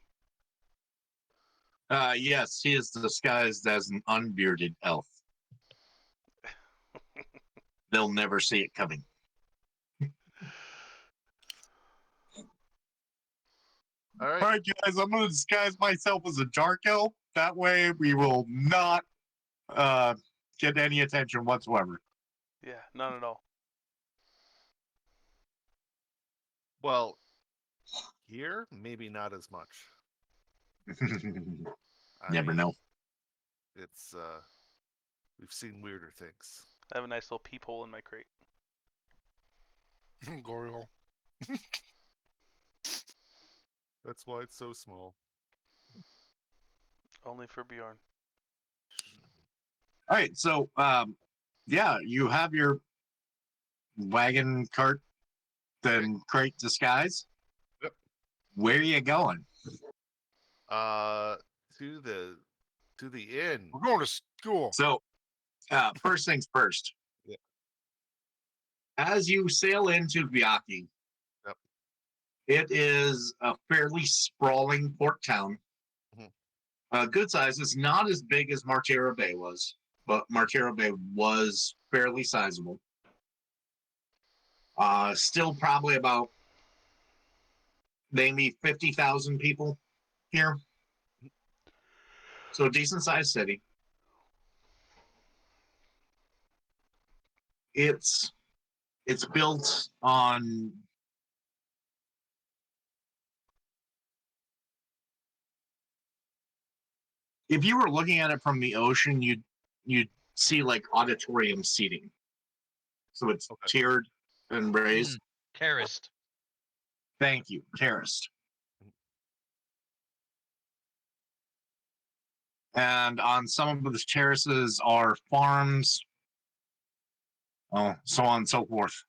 S2: Yes, he is disguised as an unbearded elf. They'll never see it coming.
S1: All right.
S2: All right, guys, I'm going to disguise myself as a dark elf. That way we will not get any attention whatsoever.
S4: Yeah, none at all.
S1: Well, here maybe not as much. I
S2: Never
S1: mean,
S2: know.
S1: It's we've seen weirder things.
S4: I have a nice little peephole in my crate.
S3: Glory hole.
S1: That's why it's so small.
S4: Only for Bjorn.
S2: All right, so yeah, you have your wagon cart, then crate disguise.
S1: Yep.
S2: Where are you going?
S1: To the inn.
S3: We're going to school.
S2: So, first things first.
S1: Yeah.
S2: As you sail into Vyaki,
S1: Yep.
S2: it is a fairly sprawling port town. Good size. It's not as big as Martera Bay was, but Martera Bay was fairly sizable. Still probably about maybe 50,000 people here. So a decent sized city. It's built on if you were looking at it from the ocean, you'd see like auditorium seating. So it's
S1: Okay.
S2: tiered and raised.
S5: Terraced.
S2: Thank you, terraced. And on some of the terraces are farms, so on and so forth.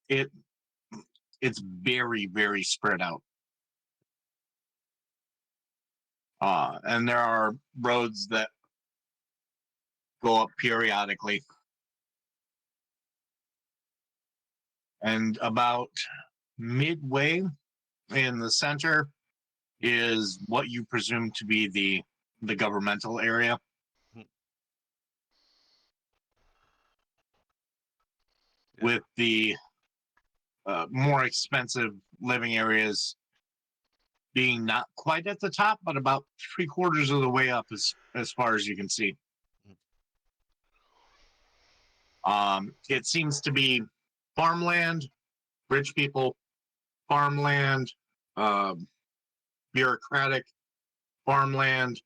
S2: It's very, very spread out. And there are roads that go up periodically. And about midway in the center is what you presume to be the governmental area.
S1: Yeah.
S2: With the more expensive living areas being not quite at the top, but about 3/4 of the way up as far as you can see. It seems to be farmland, rich people, farmland, bureaucratic, farmland,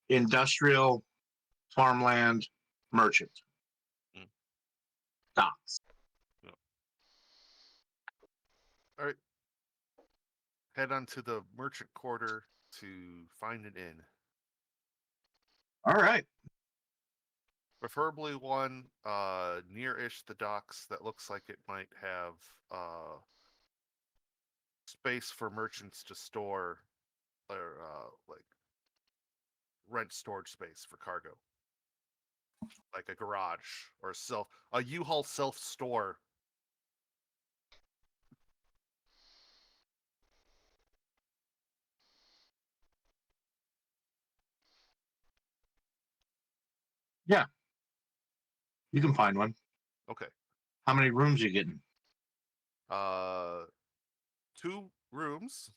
S2: industrial, farmland, merchant, docks.
S1: All right. Head on to the merchant quarter to find an inn.
S2: All right.
S1: Preferably one near-ish the docks that looks like it might have space for merchants to store or like rent storage space for cargo. Like a garage or a U-Haul self-store.
S2: Yeah. You can find one.
S1: Okay.
S2: How many rooms you getting?
S1: 2 rooms.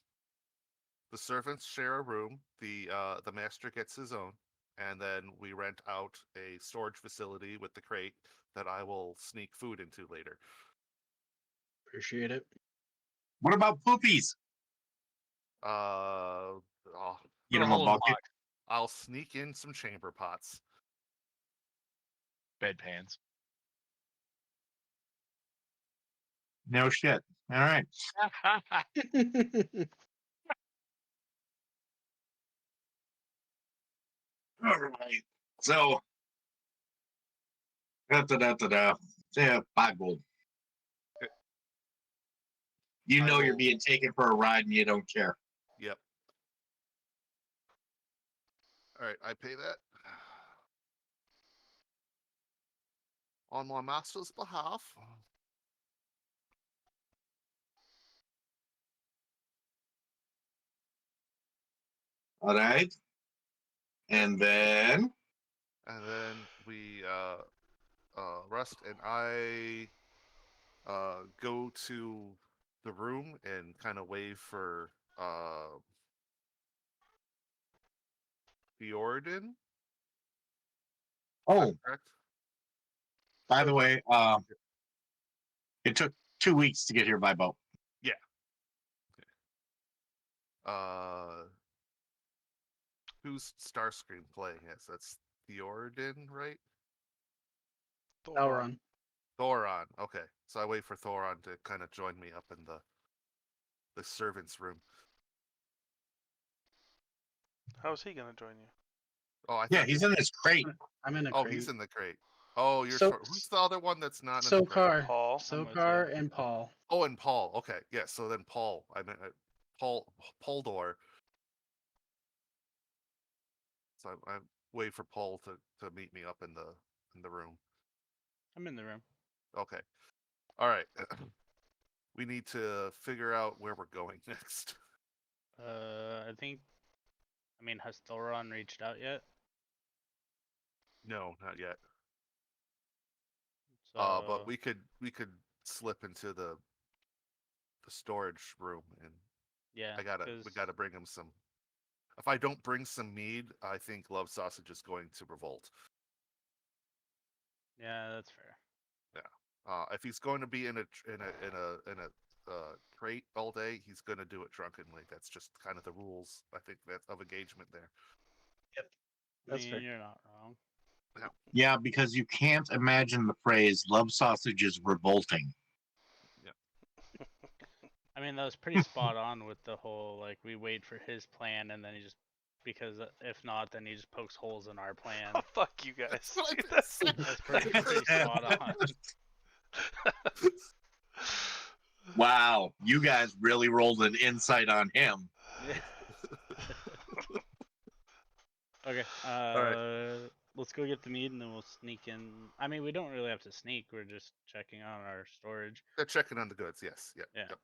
S1: The servants share a room. The master gets his own, and then we rent out a storage facility with the crate that I will sneak food into later.
S6: Appreciate it.
S2: What about poopies?
S1: I'll,
S2: Get
S5: Put a
S2: them a
S5: hole in the
S2: bucket.
S5: box.
S1: I'll sneak in some chamber pots.
S5: Bedpans.
S2: No shit. All right. All right. So, yeah, 5 gold. You
S1: I
S2: know you're
S1: will-
S2: being taken for a ride and you don't care.
S1: Yep. All right, I pay that on my master's behalf.
S2: All right. And then
S1: And then we rest, and I go to the room and kind of wave for Fjorden.
S2: Oh,
S1: Correct.
S2: by the way, it took 2 weeks to get here by boat.
S1: Who's Starscream playing as? That's Theoden, right?
S6: Elrond.
S1: Thoron. Okay, so I wait for Thoron to kind of join me up in the servants' room.
S4: How's he gonna join you?
S1: Oh, I
S2: Yeah,
S1: thought
S2: he's
S1: you-
S2: in his crate.
S6: I'm in a
S1: Oh,
S6: crate.
S1: he's in the crate. Oh, you're
S6: So-
S1: short. Who's the other one that's not in the crate?
S6: Sokar.
S4: Paul,
S7: I'm with
S6: Sokar
S7: you.
S6: and Paul.
S1: Oh, and Paul. Okay, yeah. So then Paul. I meant Poldor. So I wait for Paul to meet me up in the room.
S7: I'm in the room.
S1: Okay. All right. We need to figure out where we're going next.
S7: I think. I mean, has Thoron reached out yet?
S1: No, not yet.
S7: So,
S1: But we could slip into the storage room, and
S7: yeah,
S1: we
S7: 'cause-
S1: gotta bring him some. If I don't bring some mead, I think Love Sausage is going to revolt.
S7: Yeah, that's fair.
S1: If he's going to be in a crate all day, he's going to do it drunkenly. That's just kind of the rules. I think that's of engagement there.
S6: That's
S7: I
S6: fair.
S7: mean, you're not wrong.
S2: Yeah, because you can't imagine the phrase "love sausage is revolting."
S7: I mean, that was pretty spot on with the whole like we wait for his plan and then he just because if not, then he just pokes holes in our plan.
S4: Oh, fuck you guys.
S1: That's what
S4: dude.
S1: I've been saying.
S7: That's pretty spot on.
S2: Wow, you guys really rolled an insight on him.
S7: Yeah. Okay. Let's go get the meat and then we'll sneak in. I mean, we don't really have to sneak. We're just checking on our storage.
S1: They're checking on the goods. Yes. Yep.
S7: Yeah.
S1: Yep.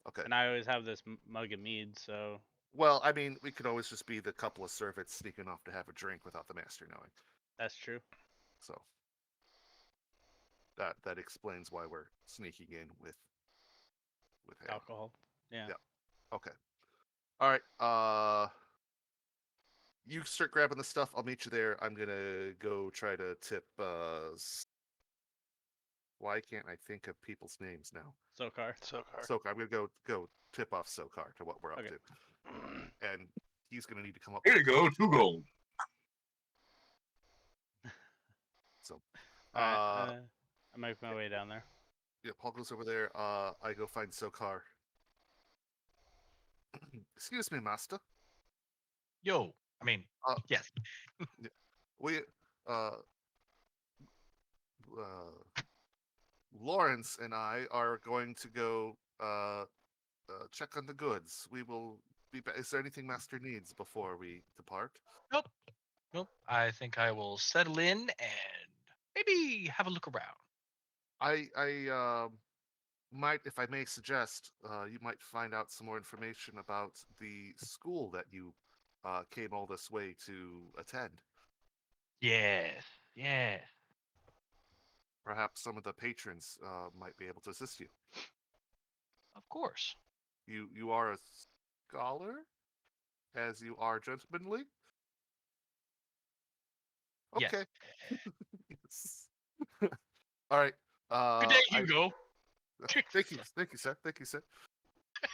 S1: Okay.
S7: And I always have this mug of mead, so
S1: Well, I mean, we could always just be the couple of servants sneaking off to have a drink without the master knowing.
S7: that's true.
S1: So that explains why we're sneaking in with him.
S7: Alcohol. Yeah.
S1: Yeah. Okay. All right. You start grabbing the stuff. I'll meet you there. I'm gonna go try to tip. Why can't I think of people's names now?
S7: Sokar.
S1: Sokar. I'm gonna go tip off Sokar to what we're up
S7: Okay.
S1: to, and he's gonna need to come up.
S2: Here you go, 2 gold.
S1: So,
S7: Alright, I make my way down there.
S1: yeah, Paul goes over there. I go find Sokar. Excuse me, master.
S5: Yo, I mean,
S1: Uh,
S5: yes.
S1: We, Lawrence and I are going to go check on the goods. We will be back. Is there anything Master needs before we depart?
S5: Nope. I think I will settle in and maybe have a look around.
S1: I might, if I may suggest, you might find out some more information about the school that you came all this way to attend.
S5: Yes.
S1: Perhaps some of the patrons might be able to assist you.
S5: Of course.
S1: You are a scholar, as you are gentlemanly.
S5: Yes.
S1: Okay. Yes. All right.
S5: Good day, Hugo.
S1: Thank you, sir.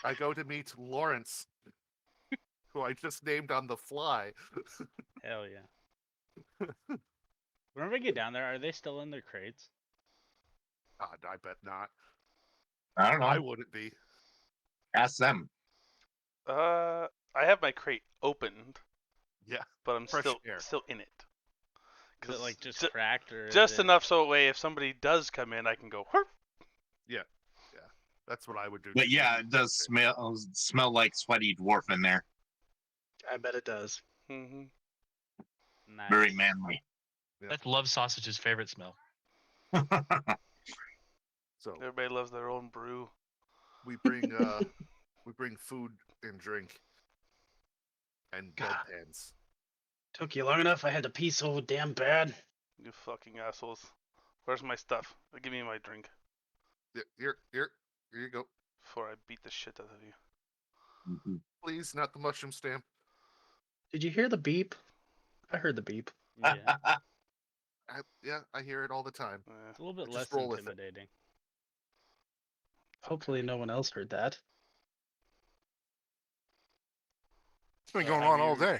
S1: I go to meet Lawrence, who I just named on the fly.
S7: Hell yeah. Whenever I get down there, are they still in their crates?
S1: I bet not.
S2: I don't know.
S1: I wouldn't be.
S2: Ask them.
S4: I have my crate opened,
S1: Yeah.
S4: but I'm
S1: Fresh
S4: still
S1: air.
S4: in it.
S7: Is it like just
S4: ju-
S7: cracked or is
S4: Just
S7: it...
S4: enough so way if somebody does come in, I can go. Herp.
S1: That's what I would do.
S2: But yeah, it does smell like sweaty dwarf in there.
S6: I bet it does.
S4: Mm-hmm.
S7: Nice.
S2: Very manly.
S1: Yeah.
S5: That's Love Sausage's favorite smell.
S1: So
S4: Everybody loves their own brew.
S1: we bring food and drink and
S6: God.
S1: bedpans.
S6: Took you long enough. I had to pee so damn bad.
S4: You fucking assholes. Where's my stuff? Give me my drink
S1: Here you go.
S4: before I beat the shit out of you.
S2: Mhm.
S1: Please, not the mushroom stamp.
S6: Did you hear the beep? I heard the beep.
S7: Yeah.
S1: I hear it all the time.
S7: It's a little bit
S1: Just
S7: less
S1: roll with it.
S7: intimidating.
S6: Hopefully, no one else heard that.
S3: It's been
S7: So
S3: going
S7: have
S3: on all
S7: you-
S3: day.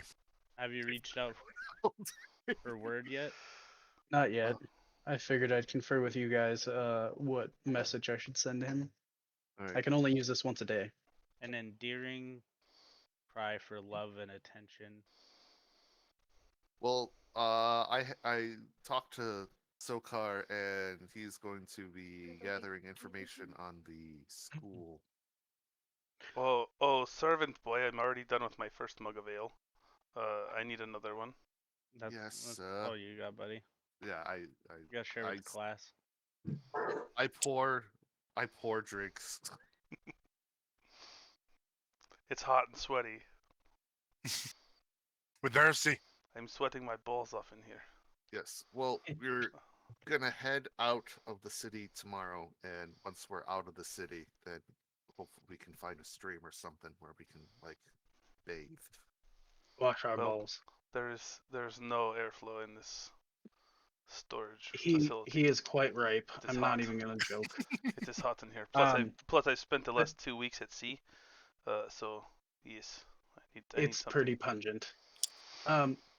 S7: Have you reached out for word yet?
S6: Not yet. I figured I'd confer with you guys what message I should send him.
S1: All
S6: I
S1: right.
S6: can only use this once a day.
S7: An endearing cry for love and attention.
S1: Well, I talked to Sokar, and he's going to be gathering information on the school.
S4: Oh, servant boy, I'm already done with my first mug of ale. I need another one.
S1: Yes,
S7: That's all you got, buddy.
S1: Yeah,
S7: You gotta share with the class.
S1: I pour drinks.
S4: It's hot and sweaty.
S3: With Darcy.
S4: I'm sweating my balls off in here.
S1: Yes. Well, we're gonna head out of the city tomorrow, and once we're out of the city, then hopefully we can find a stream or something where we can like bathe.
S6: Wash our
S4: Well,
S6: balls.
S4: There's no airflow in this storage
S6: He
S4: facility.
S6: is quite ripe.
S4: It is
S6: I'm not
S4: hot.
S6: even gonna joke.
S4: It is hot in here. Plus,
S6: Um,
S4: I spent the last 2 weeks at sea. So yes, I need
S6: It's
S4: something.
S6: pretty pungent.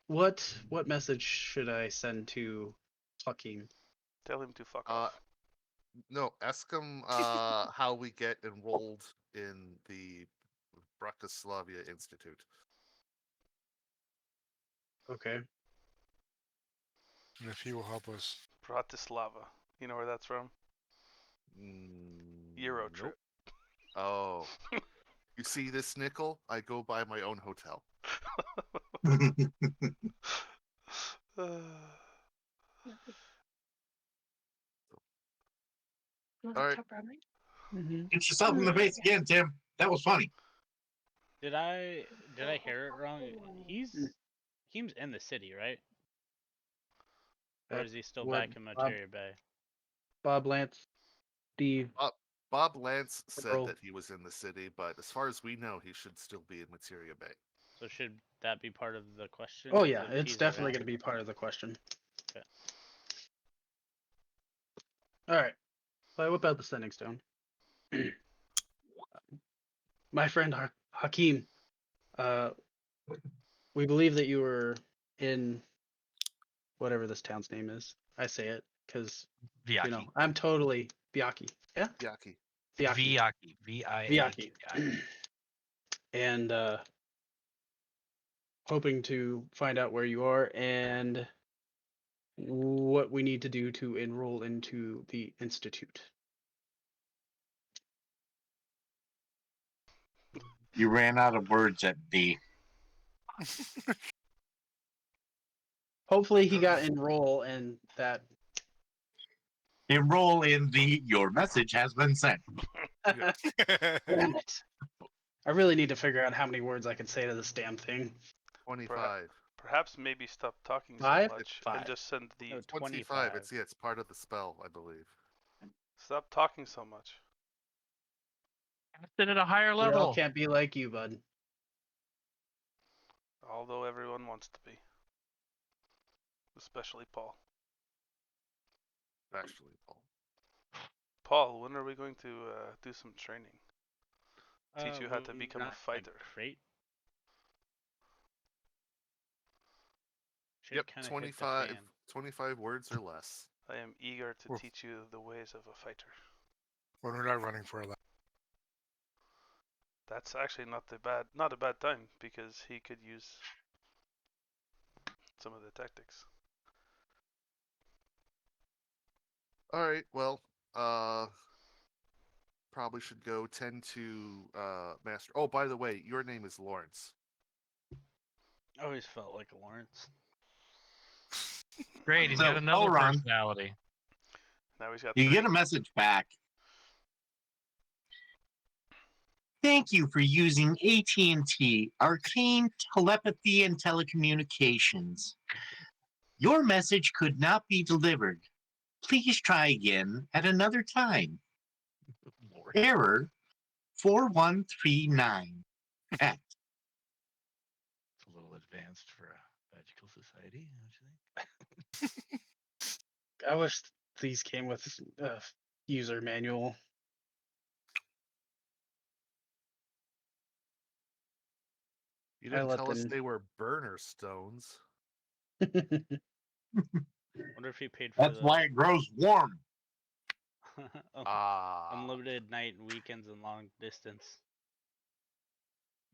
S6: What message should I send to Hakeem?
S4: Tell him to fuck off.
S1: No, ask him how we get enrolled in the Bratislava Institute.
S6: Okay.
S3: And if he will help us.
S4: Bratislava. You know where that's from? Euro
S1: Nope.
S4: trip.
S1: Oh. You see this nickel? I go buy my own hotel. All right.
S6: Mm-hmm.
S2: Hit yourself in the face again, Tim. That was funny.
S7: Did I hear it wrong? He's in the city, right? Or is he still
S6: What
S7: back in Materia Bay?
S6: Bob Lance, Steve.
S1: Bob Lance said
S6: Earl.
S1: that he was in the city, but as far as we know, he should still be in Materia Bay.
S7: So should that be part of the question?
S6: Oh yeah,
S7: if
S6: it's
S7: he's
S6: definitely
S7: around?
S6: going to be part of the question.
S7: Okay.
S6: All right. So I whip out the sending stone. My friend Hakeem, we believe that you were in whatever this town's name is. I say it because
S5: Viaki.
S6: I'm totally Viaki. Yeah,
S1: Yaki.
S6: Viaki.
S5: Viaki. V-I-A-K-I.
S6: Viaki. And hoping to find out where you are and what we need to do to enroll into the institute.
S2: You ran out of words at D.
S6: Hopefully he got enroll and that.
S2: Enroll in the your message has been sent.
S6: Damn it. I really need to figure out how many words I can say to this damn thing.
S1: 25.
S4: Perhaps maybe stop talking so
S6: 5?
S4: much
S6: 5.
S4: and just send the.
S7: No,
S1: 25. It's part of the spell, I believe.
S4: Stop talking so much.
S5: Cast it at a higher
S6: We all
S5: level.
S6: can't be like you, bud.
S4: Although everyone wants to be. Especially Paul.
S1: Actually, Paul.
S4: Paul, when are we going to do some training? Teach you how to become a
S7: not
S4: fighter.
S7: Great.
S1: Yep, 25 words or less.
S4: I am eager to
S3: Oof.
S4: teach you the ways of a fighter.
S3: When we're not running for a lap.
S4: That's actually not a bad time because he could use some of the tactics.
S1: All right, well, probably should go tend to Master. Oh, by the way, your name is Lawrence.
S7: I always felt like a Lawrence.
S5: Great, he's
S2: So,
S5: got another
S2: hold on.
S5: personality.
S4: Now he's got
S2: You
S4: three.
S2: get a message back. Thank you for using AT&T Arcane Telepathy and Telecommunications. Your message could not be delivered. Please try again at another time.
S5: Lord.
S2: Error 4139. At
S5: It's a little advanced for a magical society, don't you think?
S6: I wish these came with a user manual.
S1: You
S6: I
S1: didn't
S6: let
S1: tell us
S6: them-
S1: they were burner stones.
S7: Wonder if he paid for
S2: That's
S7: the
S2: why it grows warm.
S7: unlimited night and weekends and long distance.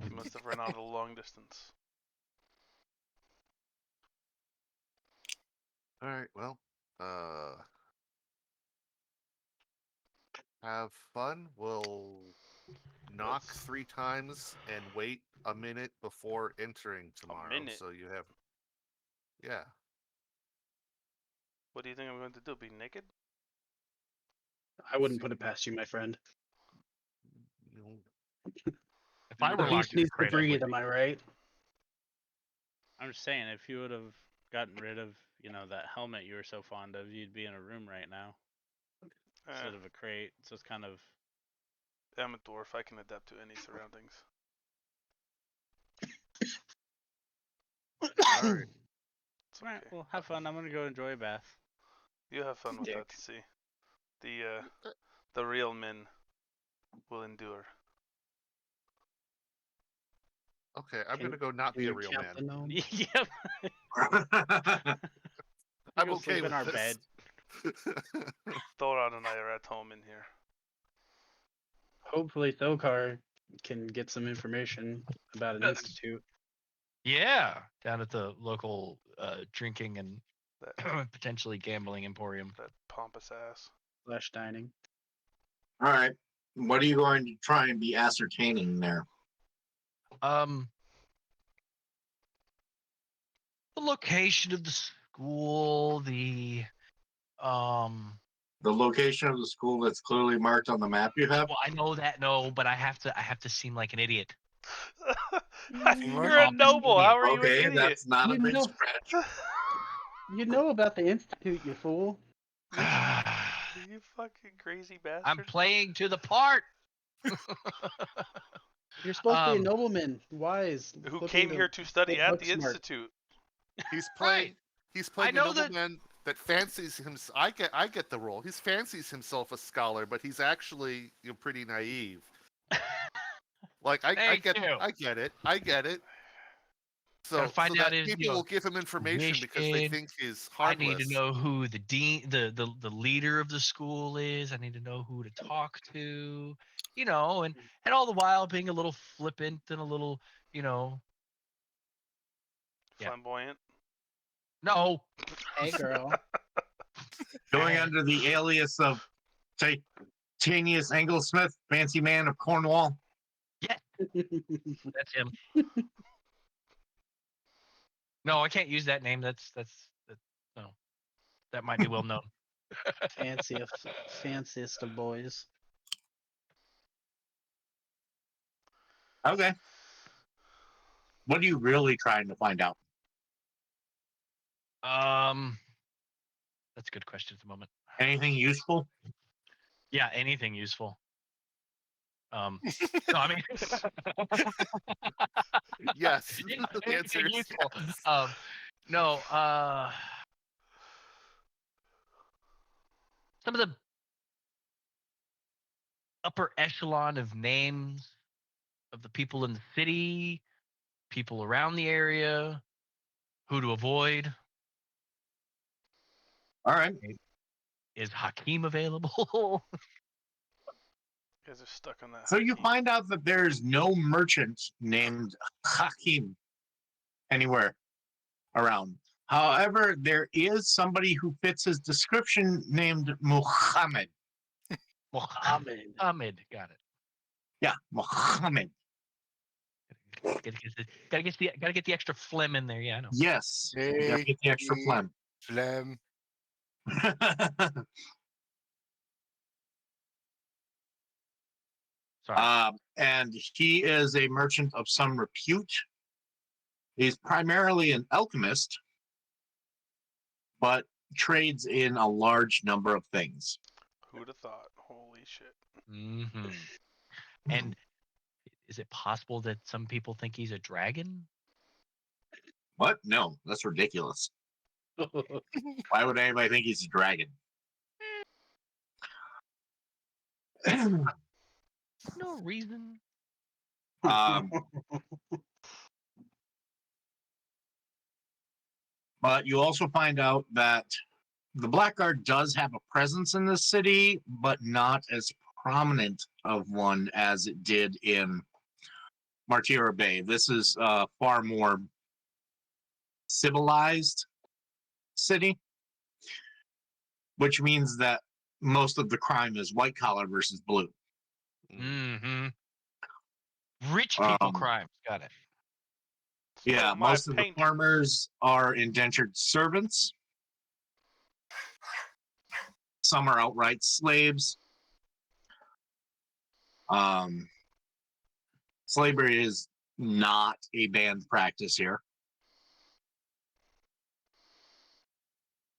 S4: He must have run out of the long distance.
S1: All right. Well, have fun. We'll knock
S4: Let's-
S1: 3 times and wait a minute before entering tomorrow.
S4: minute?
S1: So you have, yeah.
S4: What do you think I'm going to do? Be naked?
S6: I wouldn't put it past you, my friend.
S1: You know,
S5: If I
S1: You
S5: were
S1: would
S6: He
S5: locked
S6: just
S5: in a
S6: needs to
S5: crate, I
S6: breathe.
S5: would
S6: Am I right?
S7: I'm just saying, if you would have gotten rid of, that helmet you were so fond of, you'd be in a room right now instead of a crate. So it's kind of.
S4: I'm a dwarf. I can adapt to any surroundings.
S1: all right.
S4: It's
S7: Alright,
S4: okay.
S7: well, have fun. I'm gonna go enjoy a bath.
S4: You have fun with
S6: Dick.
S4: that. See, the real men will endure.
S1: Okay, I'm
S6: Can-
S1: gonna go not
S6: Can
S1: be a
S6: you
S1: real
S6: count
S1: man.
S6: the gnome?
S7: Yep.
S1: I'm
S7: Go
S1: okay
S7: sleep
S1: with
S7: in our
S1: this.
S7: bed.
S4: Thoron and I are at home in here.
S6: Hopefully, Thokar can get some information about an institute.
S5: Yeah, down at the local drinking and
S4: That
S5: potentially gambling emporium.
S4: that pompous ass.
S6: / dining.
S2: All right. What are you going to try and be ascertaining there?
S5: The location of the school, the
S2: The location of the school that's clearly marked on the map you have?
S5: well, I know that but I have to seem like an idiot.
S4: You're a noble. How are you
S2: Okay,
S4: an idiot?
S2: that's not a
S6: You
S2: big
S6: know-
S2: stretch.
S6: You know about the institute, you fool.
S4: You fucking crazy bastard.
S5: I'm playing to the part.
S6: You're supposed to be a
S5: Um,
S6: nobleman, wise.
S4: Who
S6: looking
S4: came
S6: to
S4: here to study
S6: get
S4: at
S6: book
S4: the
S6: smart.
S4: institute?
S1: He's playing. He's playing a
S5: know that-
S1: nobleman that fancies himself. I get the role. He fancies himself a scholar, but he's actually pretty naive. Like I
S5: Thank
S1: get
S5: you.
S1: I get it. I get it. So,
S5: find
S1: so
S5: out
S1: that
S5: his,
S1: people will give him information because they
S5: tuition.
S1: think he's
S5: I
S1: heartless.
S5: need to know who the dean, the leader of the school is. I need to know who to talk to, and all the while being a little flippant and a little, Yeah.
S4: Flamboyant.
S5: no.
S6: Hey, girl.
S2: Going under the alias of Titanius Anglesmith, fancy man of Cornwall.
S5: That's him. No, I can't use that name. That's no. That might be well known.
S6: Fanciest of boys.
S2: Okay. What are you really trying to find out?
S5: That's a good question at the moment.
S2: Anything useful?
S5: Yeah, anything useful. No, I mean,
S1: Yes.
S5: yeah,
S1: The answer
S5: anything
S1: is
S5: useful.
S1: yes.
S5: No, some of the upper echelon of names of the people in the city, people around the area, who to avoid.
S2: All right.
S5: Is Hakeem available?
S4: You guys are stuck on that.
S2: So you
S4: Hakeem.
S2: find out that there's no merchant named Hakim anywhere around. However, there is somebody who fits his description named Muhammad.
S5: Muhammad, got it.
S2: Yeah, Muhammad.
S5: Gotta get the extra phlegm in there. Yeah, I know.
S2: Yes. You gotta get the extra phlegm.
S3: Phlegm.
S5: Sorry.
S2: And he is a merchant of some repute. He's primarily an alchemist, but trades in a large number of things.
S4: Who'd have thought? Holy shit.
S5: Mm-hmm. And is it possible that some people think he's a dragon?
S2: What? No, that's ridiculous. Why would anybody think he's a dragon?
S5: No reason.
S2: um, but you also find out that the Blackguard does have a presence in this city, but not as prominent of one as it did in Martira Bay. This is a far more civilized city, which means that most of the crime is white collar versus blue.
S5: Mm-hmm. Rich people
S2: Um,
S5: crimes. Got it.
S2: Yeah,
S4: Stole my
S2: most of the
S4: paint.
S2: farmers are indentured servants. Some are outright slaves. Slavery is not a banned practice here.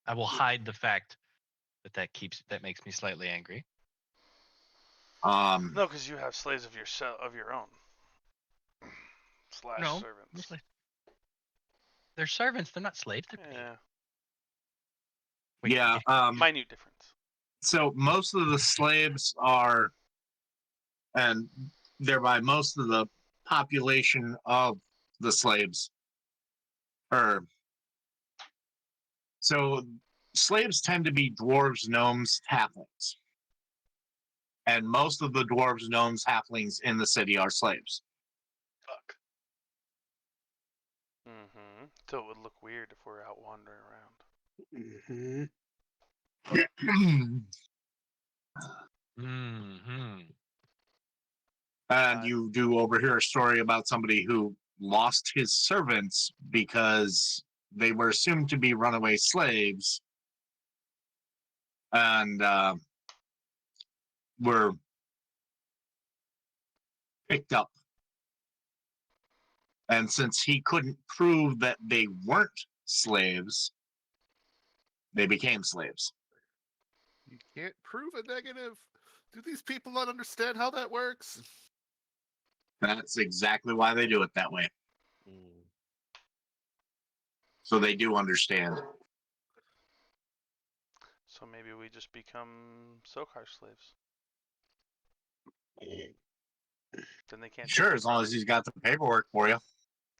S5: I will hide the fact that makes me slightly angry.
S4: No, because you have slaves of your own. Slash
S5: No,
S4: servants.
S5: mostly. They're servants. They're not slaves. They're paid.
S4: Yeah.
S5: Wait,
S2: Yeah.
S4: Minute difference.
S2: So most of the slaves are, and thereby most of the population of the slaves are. So slaves tend to be dwarves, gnomes, halflings. And most of the dwarves, gnomes, halflings in the city are slaves.
S5: Fuck.
S4: Mm-hmm. So it would look weird if we're out wandering around.
S6: Mm-hmm.
S5: Mm-hmm.
S2: And you do overhear a story about somebody who lost his servants because they were assumed to be runaway slaves and were picked up. And since he couldn't prove that they weren't slaves, they became slaves.
S1: You can't prove a negative. Do these people not understand how that works?
S2: That's exactly why they do it that way.
S1: Mm.
S2: So they do understand.
S4: So maybe we just become Sokar slaves. Then they can't.
S2: Sure,
S4: take
S2: as long as he's got the paperwork for you.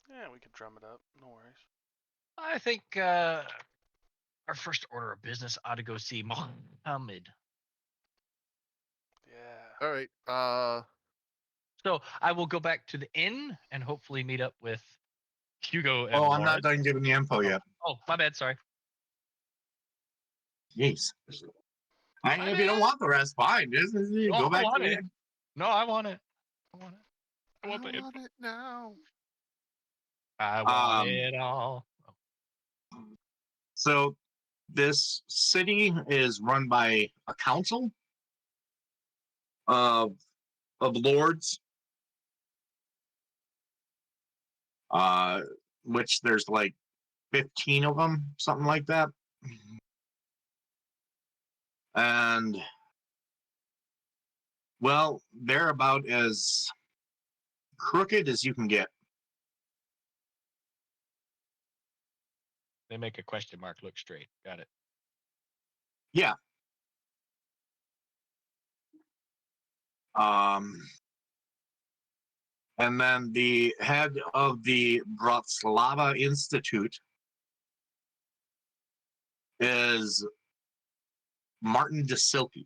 S4: Yeah, we could drum it up. No worries.
S5: I think our first order of business ought to go see Mohammed.
S4: Yeah.
S1: All right.
S5: So I will go back to the inn and hopefully meet up with Hugo and
S2: Oh, I'm not
S5: Lauren.
S2: done giving the info yet.
S5: Oh, my bad. Sorry.
S2: Jeez. If you don't want the rest, fine. Just
S5: No,
S2: go
S5: I
S2: back
S5: want
S2: to the
S5: it.
S2: end.
S5: No, I want it. I want it. I
S1: I
S5: want the
S1: want it now.
S5: I want it all.
S2: So this city is run by a council of lords, which there's like 15 of them, something like that. And well, they're about as crooked as you can get.
S5: They make a question mark look straight. Got it.
S2: Yeah. And then the head of the Bratislava Institute is Martin DeSilke.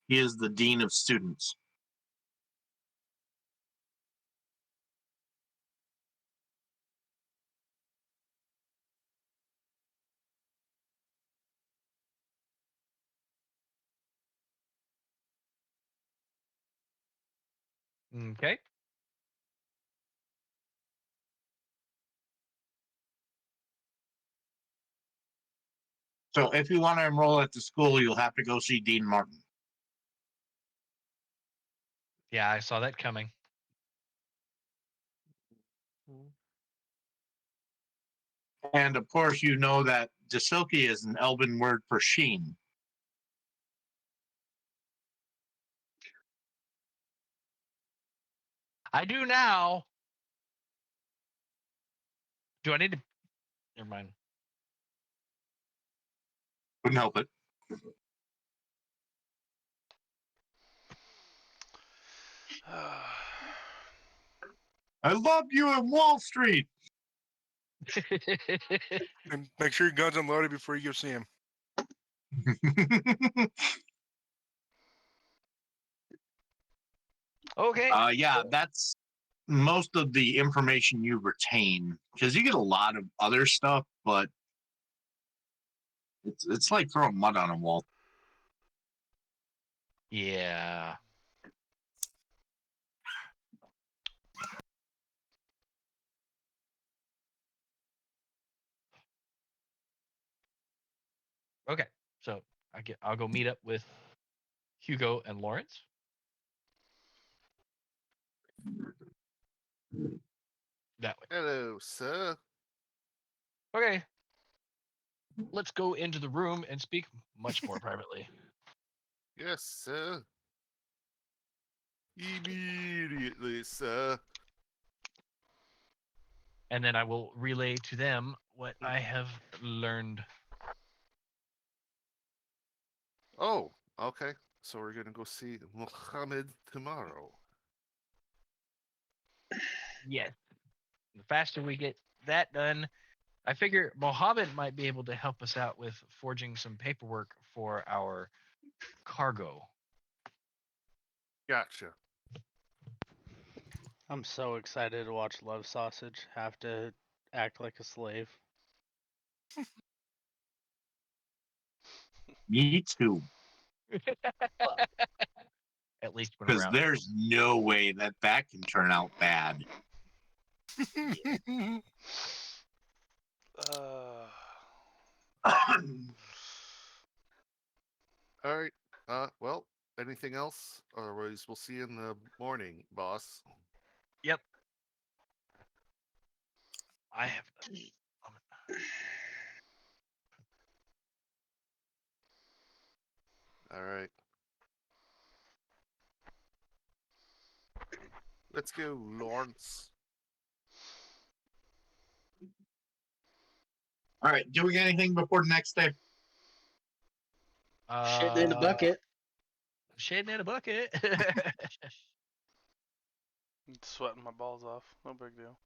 S2: He is the dean of students.
S5: Okay.
S2: So if you want to enroll at the school, you'll have to go see Dean Martin.
S5: Yeah, I saw that coming.
S2: And of course, you know that DeSilke is an Elven word for sheen.
S5: I do now. Do I need to? Never mind.
S2: Couldn't help it. I love you in Wall Street.
S3: And make sure your gun's unloaded before you go see him.
S5: Okay.
S2: Yeah, that's most of the information you retain because you get a lot of other stuff, but it's like throwing mud on a wall.
S5: Yeah. Okay. So I'll go meet up with Hugo and Lawrence. That way.
S1: Hello, sir.
S5: Okay. Let's go into the room and speak much more privately.
S1: Yes, sir. Immediately, sir.
S5: And then I will relay to them what I have learned.
S1: Oh, okay. So we're gonna go see Muhammad tomorrow.
S5: Yes. The faster we get that done, I figure Mohammed might be able to help us out with forging some paperwork for our cargo.
S1: Gotcha.
S7: I'm so excited to watch Love Sausage have to act like a slave.
S2: Me too.
S5: At least when
S2: Because
S5: we're out.
S2: there's no way that can turn out bad.
S1: All right. Well, anything else? Otherwise, we'll see you in the morning, boss.
S5: Yep. I have.
S1: All right. Let's go, Lawrence.
S2: All right, doing anything before the next day?
S6: Shitting in the bucket.
S5: Shitting in a bucket.
S4: Sweating my balls off. No big deal.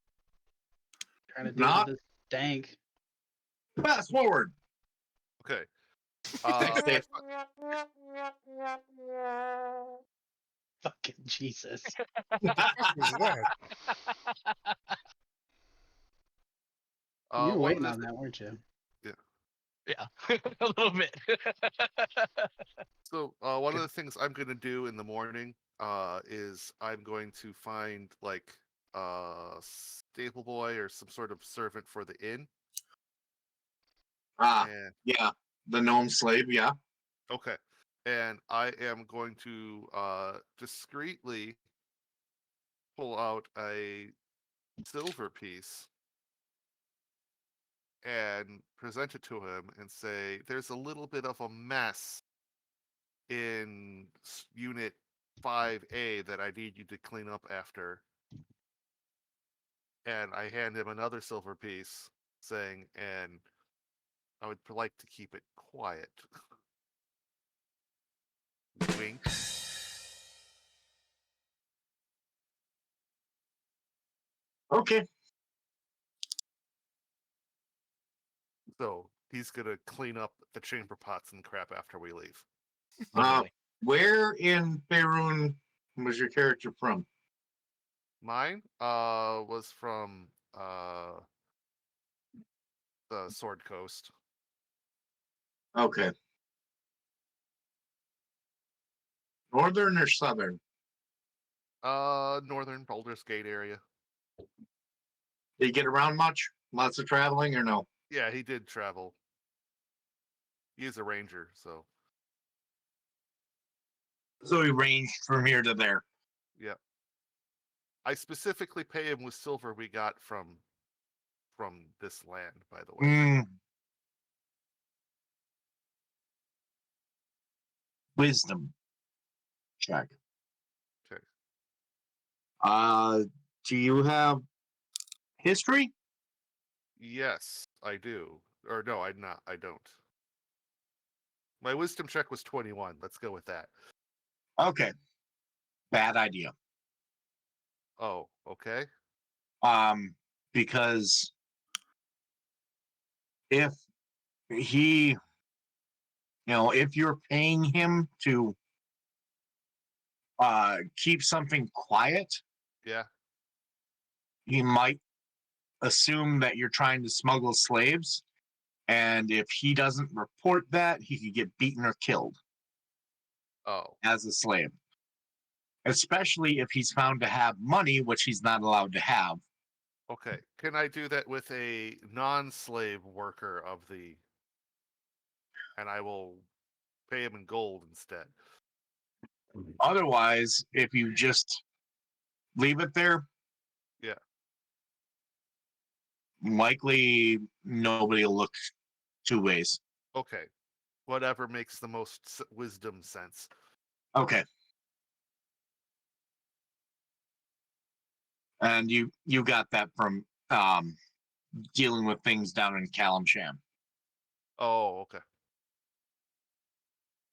S6: Trying to do
S2: Not-
S6: this dank.
S2: Fast forward.
S1: Okay.
S2: Next day.
S6: Fucking Jesus.
S3: What?
S6: You were
S1: one
S6: waiting
S1: of
S6: on
S1: the,
S6: that, weren't you?
S5: Yeah, a little bit.
S1: So one of the things I'm gonna do in the morning is I'm going to find like a stable boy or some sort of servant for the inn.
S2: Ah,
S1: And
S2: yeah, the gnome slave. Yeah.
S1: okay. And I am going to discreetly pull out a silver piece and present it to him and say, there's a little bit of a mess in unit 5A that I need you to clean up after. And I hand him another silver piece saying, and I would like to keep it quiet. Wink.
S2: Okay.
S1: So he's gonna clean up the chamber pots and crap after we leave.
S2: Where in Faerun was your character from?
S1: Mine was from the Sword Coast.
S2: Okay. Northern or southern?
S1: Northern Baldur's Gate area.
S2: Did you get around much? Lots of traveling or no?
S1: Yeah, he did travel. He's a ranger, so
S2: So he ranged from here to there.
S1: yeah. I specifically pay him with silver we got from this land, by the way.
S2: Wisdom check.
S1: Okay.
S2: Do you have history?
S1: Yes, I do. Or no, I'm not. I don't. My wisdom check was 21. Let's go with that.
S2: Okay. Bad idea.
S1: Oh, okay.
S2: Because if he, if you're paying him to keep something quiet,
S1: Yeah.
S2: he might assume that you're trying to smuggle slaves. And if he doesn't report that, he could get beaten or killed
S1: Oh,
S2: as a slave. Especially if he's found to have money, which he's not allowed to have.
S1: okay. Can I do that with a non-slave worker of the... And I will pay him in gold instead.
S2: Otherwise, if you just leave it there,
S1: Yeah.
S2: likely nobody will look two ways.
S1: Okay. Whatever makes the most wisdom sense.
S2: Okay. And you got that from dealing with things down in Kalimsham,
S1: Oh, okay.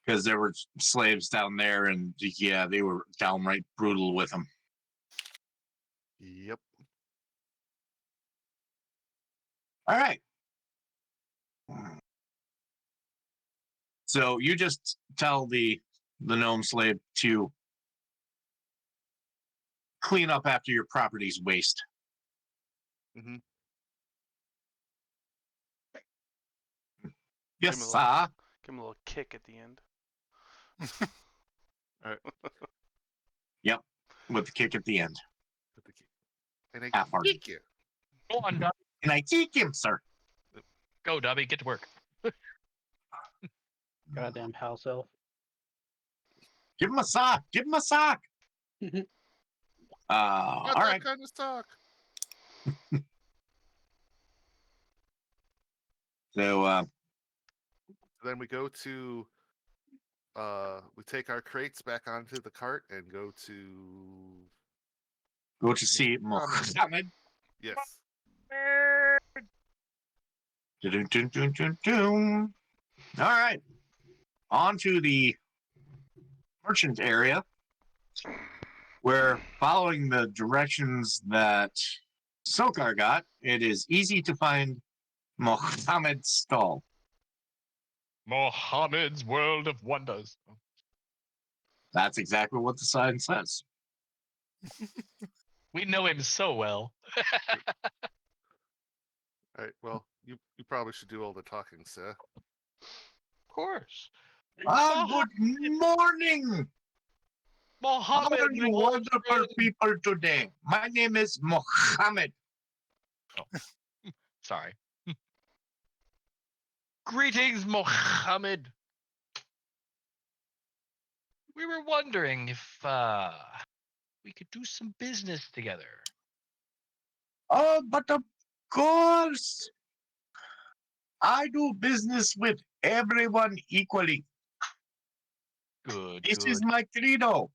S2: because there were slaves down there, and yeah, they were downright brutal with them.
S1: Yep.
S2: All right. So you just tell the gnome slave to clean up after your property's waste.
S1: Mm-hmm.
S2: Yes,
S4: Give him a
S2: sir.
S4: Give him a little kick at the end.
S2: Yep, with the kick at the end.
S1: And I
S2: Half-hearted.
S1: kick you.
S5: Go on, Dubby.
S2: And I kick him, sir.
S5: Go, Dubby. Get to work.
S6: Goddamn house elf.
S2: Give him a sock. Give him a sock.
S1: Not
S2: All
S1: that
S2: right.
S1: kind of talk.
S2: So
S1: Then we go to... we take our crates back onto the cart and go to...
S2: go to see Mohammed.
S1: Yes.
S2: Dun, dun, dun, dun, dun. All right. On to the merchant area, where following the directions that Sokar got, it is easy to find Mohammed's stall.
S5: Mohammed's World of Wonders.
S2: That's exactly what the sign says.
S5: We know him so well.
S1: All right. Well, you probably should do all the talking, sir.
S5: Of course.
S2: Good morning. How
S5: Mohammed.
S2: are you wonderful people today? My name is Mohammed.
S5: Sorry. Greetings, Mohammed. We were wondering if we could do some business together.
S2: Oh, but of course. I do business with everyone equally.
S5: Good,
S2: This
S5: good.
S2: is my credo.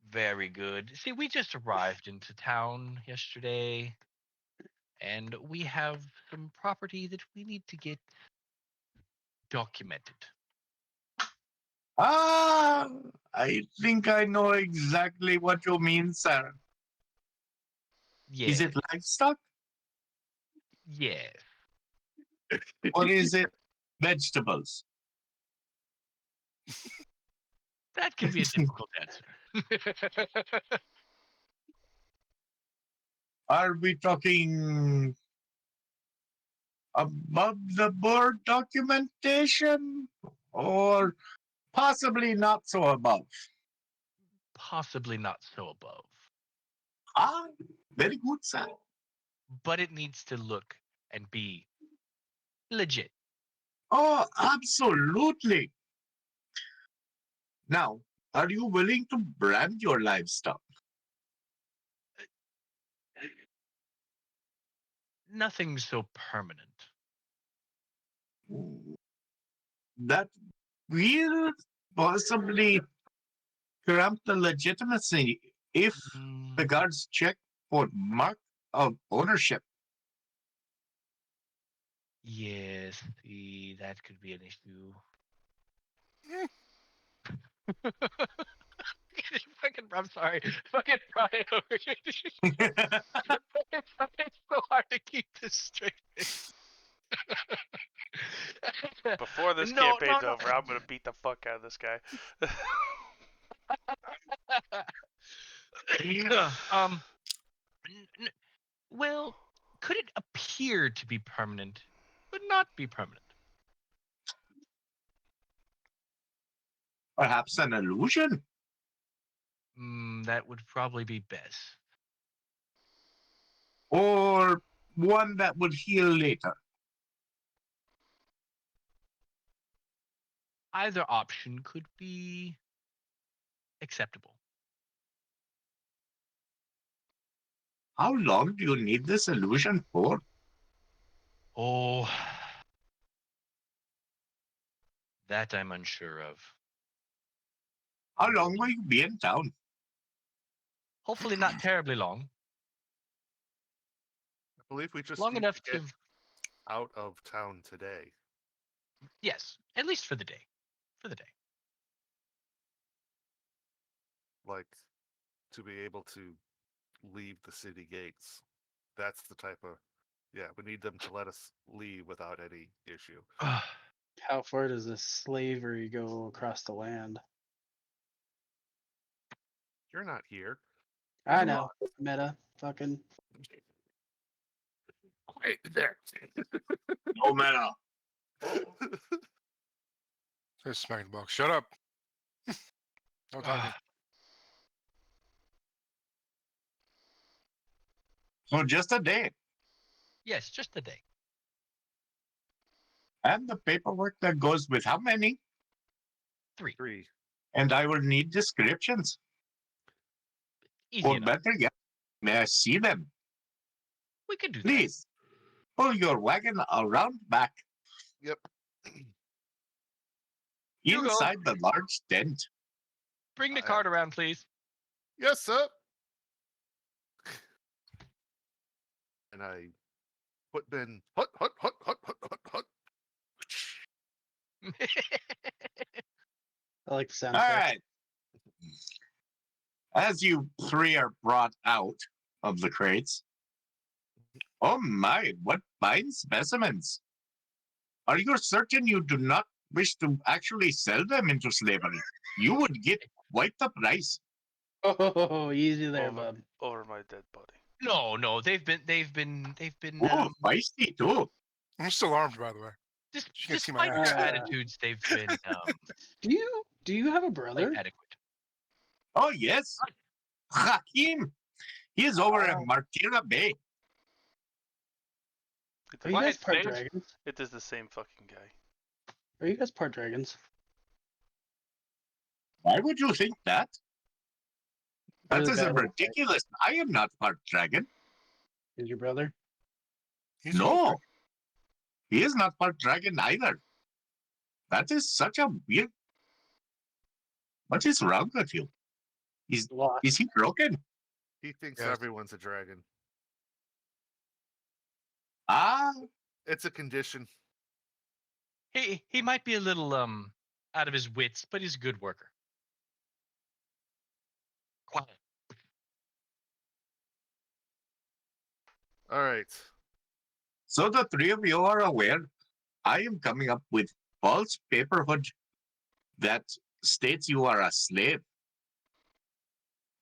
S5: Very good. See, we just arrived into town yesterday, and we have some property that we need to get documented.
S2: Ah, I think I know exactly what you mean, sir.
S5: Yeah.
S2: Is it livestock
S5: Yes.
S2: or is it vegetables?
S5: That can be a difficult answer.
S2: Are we talking above the board documentation or possibly not so above?
S5: Possibly not so above.
S2: Ah, very good, sir.
S5: But it needs to look and be legit.
S2: Oh, absolutely. Now, are you willing to brand your livestock?
S5: Nothing so permanent.
S2: That will possibly cramp the legitimacy if the guards check for mark of ownership.
S5: Yes, that could be an issue. I'm sorry. Fucking Brian over here. It's so hard to keep this straight.
S4: Before this
S5: No,
S4: campaign's
S5: no, no.
S4: over, I'm gonna beat the fuck out of this guy.
S5: Well, could it appear to be permanent, but not be permanent?
S2: Perhaps an illusion?
S5: That would probably be best.
S2: Or one that would heal later?
S5: Either option could be acceptable.
S2: How long do you need this illusion for?
S5: Oh, that I'm unsure of.
S2: How long will you be in town?
S5: Hopefully not terribly long.
S1: I believe we just
S5: Long
S1: need
S5: enough
S1: to
S5: to,
S1: get out of town today.
S5: yes, at least for the day. For the day.
S1: Like, to be able to leave the city gates. That's the type of, yeah, we need them to let us leave without any issue.
S6: How far does this slavery go across the land?
S1: You're not here.
S6: I know. Meta. Fucking.
S1: Quiet there.
S2: No matter.
S3: Says smack the box. Shut up. No talking.
S2: So just a day.
S5: Yes, just the day.
S2: And the paperwork that goes with how many?
S5: 3.
S1: 3.
S2: And I will need descriptions.
S5: Easy
S2: Or
S5: enough.
S2: better yet, may I see them?
S5: We could do that.
S2: Please, pull your wagon around back.
S1: Yep.
S5: Hugo.
S2: Inside the large tent.
S5: Bring the cart around, please.
S1: Yes, sir. And I put Ben hut.
S6: I like the sound
S2: All
S6: effect.
S2: right. As you 3 are brought out of the crates. Oh my, what fine specimens. Are you certain you do not wish to actually sell them into slavery? You would get quite the price.
S6: Oh, easy there,
S4: over,
S6: bub.
S4: over my dead body.
S5: No, they've been
S2: Oh, feisty too.
S3: I'm still armed, by the way. You can see my
S5: despite their
S6: axe.
S5: attitudes, they've been
S6: Do you have a
S5: quite
S6: brother?
S5: adequate.
S2: Oh, yes. Hakim. He is over at Martira Bay.
S6: Are you
S5: Quiet,
S6: guys part
S5: Snape.
S6: dragons?
S4: It is the same fucking guy.
S6: Are you guys part dragons?
S2: Why would you think that? That
S6: Really
S2: is
S6: bad insight.
S2: ridiculous. I am not part dragon.
S6: Is your brother?
S3: He's
S2: No. He is not part dragon either. That is such a weird. What is wrong with you?
S6: Lost.
S2: Is he broken?
S1: He thinks
S3: Yes.
S1: everyone's a dragon.
S2: Ah,
S1: It's a condition.
S5: He might be a little out of his wits, but he's a good worker. Quiet.
S1: All right.
S2: so the 3 of you are aware. I am coming up with false paperhood that states you are a slave.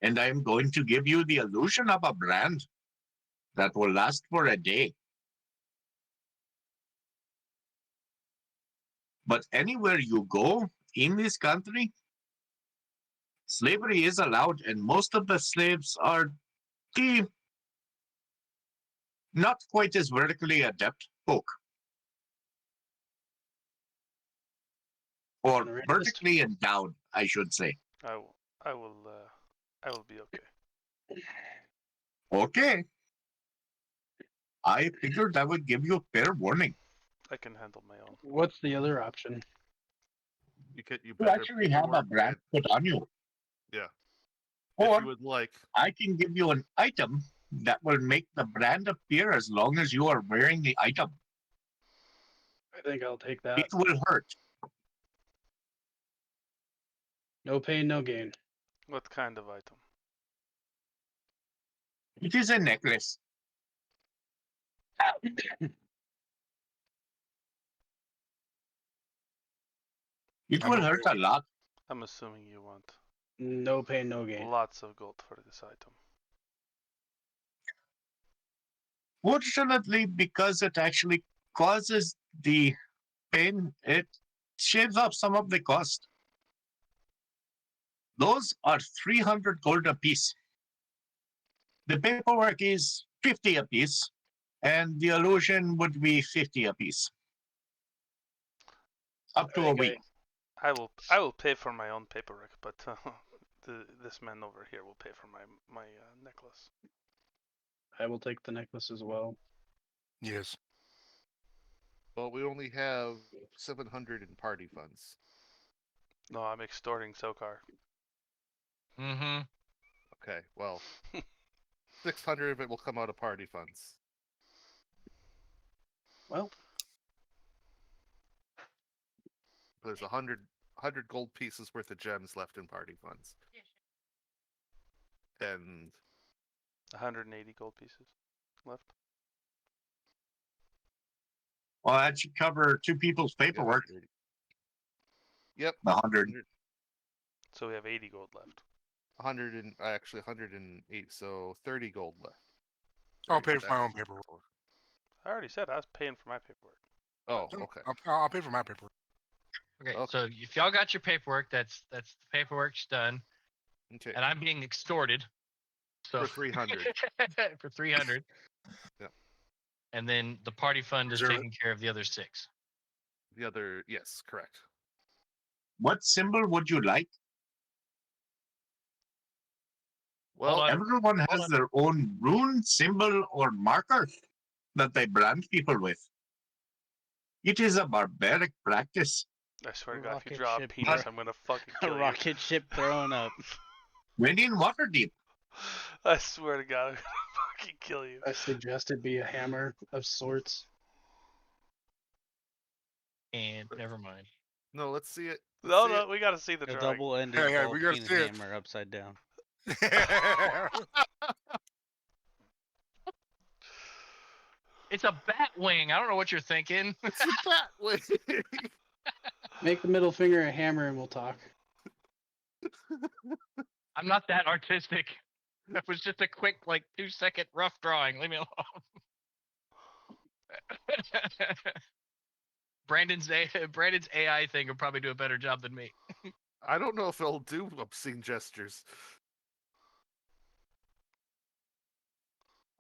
S2: And I am going to give you the illusion of a brand that will last for a day. But anywhere you go in this country, slavery is allowed, and most of the slaves are not quite as vertically adept folk. Or
S6: Racist.
S2: vertically endowed, I should say.
S4: I will be okay.
S2: Okay. I figured I would give you a fair warning.
S4: I can handle my own.
S6: What's the other option?
S1: You
S2: You actually have a brand put on you.
S1: Yeah.
S2: Or
S1: If you would like.
S2: I can give you an item that will make the brand appear as long as you are wearing the item.
S6: I think I'll take that.
S2: It will hurt.
S6: No pain, no gain.
S4: What kind of item?
S2: It is a necklace. It
S3: I'm
S2: will
S3: okay
S2: hurt a
S3: with-
S2: lot.
S4: I'm assuming you want
S6: No pain, no gain.
S4: lots of gold for this item.
S2: Fortunately, because it actually causes the pain, it shaves off some of the cost. Those are 300 gold apiece. The paperwork is 50 apiece, and the illusion would be 50 apiece. Up to a
S6: think
S2: week.
S4: I will pay for my own paperwork, but this man over here will pay for my necklace.
S6: I will take the necklace as well.
S3: Yes.
S1: Well, we only have 700 in party funds.
S4: No, I'm extorting Sokar.
S5: Mm-hmm.
S1: Okay, well, 600 of it will come out of party funds.
S6: Well,
S1: There's 100 gold pieces worth of gems left in party funds. And
S4: 180 gold pieces left.
S2: Well, that should cover two people's paperwork.
S1: Yep.
S2: 100.
S4: So we have 80 gold left.
S1: 100 and actually 108, so 30 gold left.
S3: I'll
S1: 30
S3: pay for my own
S1: stacks.
S3: paperwork.
S4: I already said I was paying for my paperwork.
S1: Oh,
S3: No,
S1: okay.
S3: I'll pay for my paperwork.
S5: Okay,
S1: Okay.
S5: so if y'all got your paperwork, that's the paperwork's done,
S1: Okay.
S5: and I'm being extorted. So
S1: For 300.
S5: for 300.
S1: Yep.
S5: And then the party fund is
S3: Reserve it.
S5: taking care of the other 6.
S1: The other, yes, correct.
S2: What symbol would you like?
S1: Well,
S5: on.
S2: Everyone has
S5: on.
S2: their own rune, symbol, or marker that they brand people with. It is a barbaric practice.
S4: I swear to
S7: A
S4: God, if you
S7: rocket
S4: draw a
S7: ship
S4: penis,
S2: throw-
S4: I'm gonna fucking
S7: A
S4: kill you.
S7: rocket ship throwing up.
S2: When in Waterdeep,
S4: I swear to God, I'm gonna fucking kill you.
S6: I suggest it be a hammer of sorts.
S5: And never mind.
S1: no, let's see it.
S4: No,
S1: see
S4: no,
S1: it.
S4: we gotta see the
S7: A
S4: drawing.
S7: double-ended
S3: Yeah,
S7: ball
S3: we gotta
S7: peen
S3: see it.
S7: hammer upside down.
S5: It's a bat wing. I don't know what you're thinking.
S1: It's a bat wing.
S6: Make the middle finger a hammer and we'll talk.
S5: I'm not that artistic. That was just a quick, like, 2-second rough drawing. Leave me alone. Brandon's AI thing will probably do a better job than me.
S1: I don't know if it'll do obscene gestures.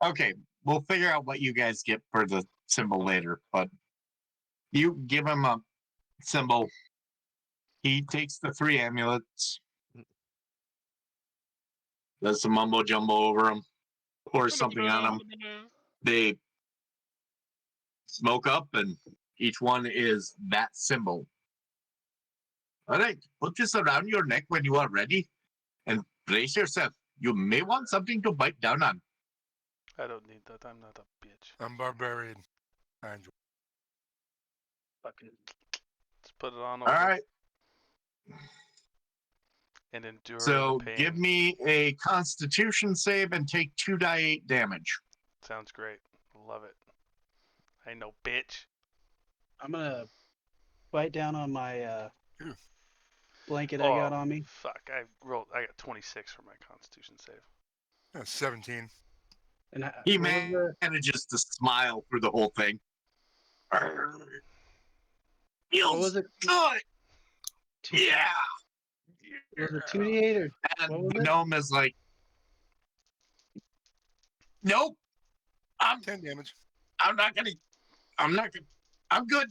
S2: okay, we'll figure out what you guys get for the symbol later. But you give him a symbol. He takes the 3 amulets, does some mumbo jumbo over them, pours something on them. They smoke up, and each one is that symbol. All right, put this around your neck when you are ready, and brace yourself. You may want something to bite down on.
S4: I don't need that. I'm not a bitch.
S3: I'm barbarian. I enjoy.
S6: Fucking
S4: Let's put it on
S2: All
S4: over
S2: right,
S4: and endure
S2: so
S4: the pain.
S2: give me a Constitution save and take 2d8 damage.
S4: Sounds great. Love it. I know, bitch.
S6: I'm gonna bite down on my
S3: Ew.
S6: blanket I got
S4: Oh,
S6: on me.
S4: Fuck, I got 26 for my Constitution save.
S3: 17.
S6: And
S2: He
S6: what was the-
S2: manages to smile through the whole thing.
S6: what
S2: Feels
S6: was it?
S2: good. Yeah.
S6: Was it 2d8 or
S2: And
S6: What was
S2: the
S6: it?
S2: gnome is like, nope.
S3: 10 damage.
S2: I'm good.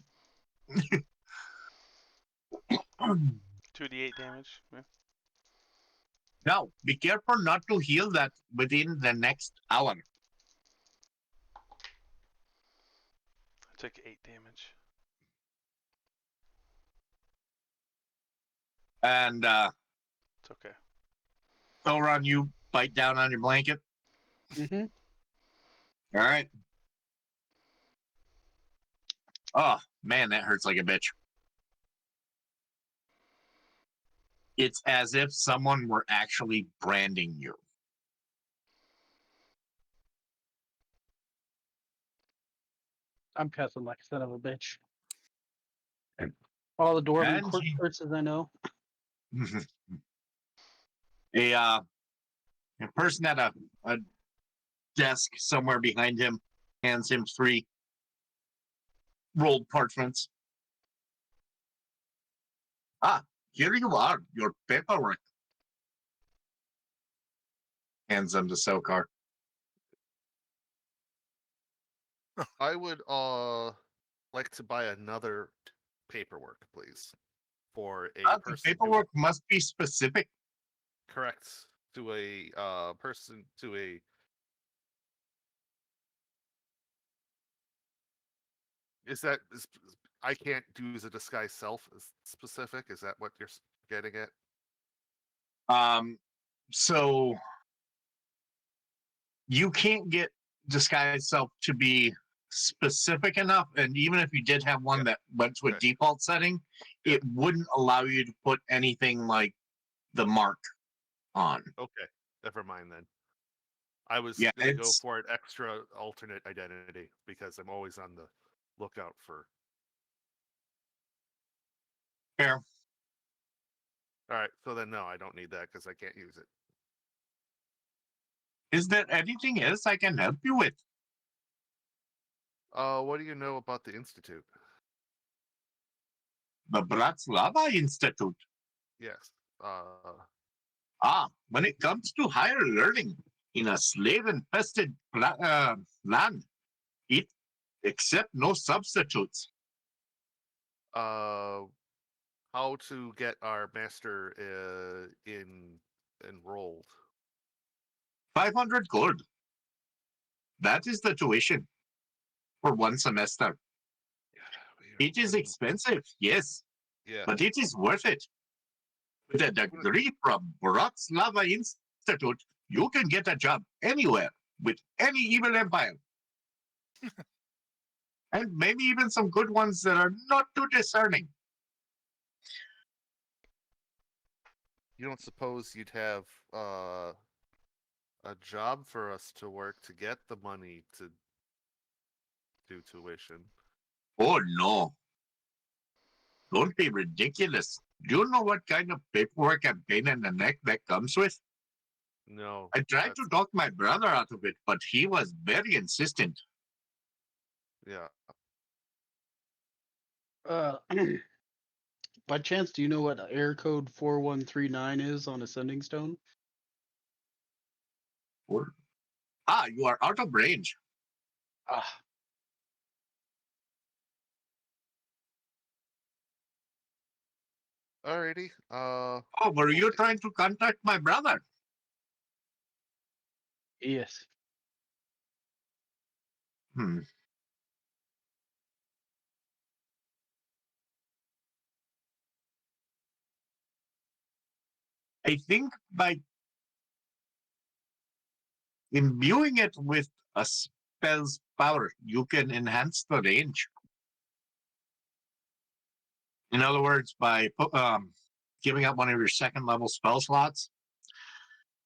S4: 2d8 damage. Yeah.
S2: Now, be careful not to heal that within the next hour.
S4: I took 8 damage.
S2: And
S4: It's okay.
S2: Elron, you bite down on your blanket.
S6: Mm-hmm.
S2: All right. Oh man, that hurts like a bitch. It's as if someone were actually branding you.
S6: I'm cussing like a son of a bitch. All the dwarven
S2: And
S6: court curses I know.
S2: a person at a desk somewhere behind him hands him 3 rolled parchments. Ah, here you are, your paperwork. Hands them to Sokar.
S1: I would like to buy another paperwork, please, for a
S2: The
S1: person.
S2: paperwork must be specific.
S1: Correct, to a person, to a. I can't do as a disguise self as specific? Is that what you're getting at?
S2: So you can't get disguise self to be specific enough, and even if you did have one that went to a default setting, it wouldn't allow you to put anything like the mark on.
S1: Okay, never mind then. I was
S2: Yeah,
S1: gonna go for an extra alternate identity because I'm always on the lookout for.
S2: Fair.
S1: All right, so then no, I don't need that because I can't use it.
S2: Is there anything else I can help you with?
S1: What do you know about the Institute?
S2: The Bratislava Institute.
S1: Yes.
S2: When it comes to higher learning in a slave-infested land, it accept no substitutes.
S1: How to get our master enrolled?
S2: 500 gold. That is the tuition for 1 semester. It is expensive, yes,
S1: Yeah.
S2: but it is worth it. With a degree from Bratislava Institute, you can get a job anywhere with any evil empire. And maybe even some good ones that are not too discerning.
S1: You don't suppose you'd have a job for us to work to get the money to do tuition?
S2: Oh no. Don't be ridiculous. Do you know what kind of paperwork and pain in the neck that comes with?
S1: No.
S2: I tried to talk my brother out of it, but he was very insistent.
S1: Yeah.
S6: By chance, do you know what air code 4139 is on Ascending Stone?
S2: You are out of range.
S6: Ah,
S1: Alrighty.
S2: Were you trying to contact my brother?
S6: yes.
S2: I think by imbuing it with a spell's power, you can enhance the range. In other words, by giving up one of your 2nd level spell slots,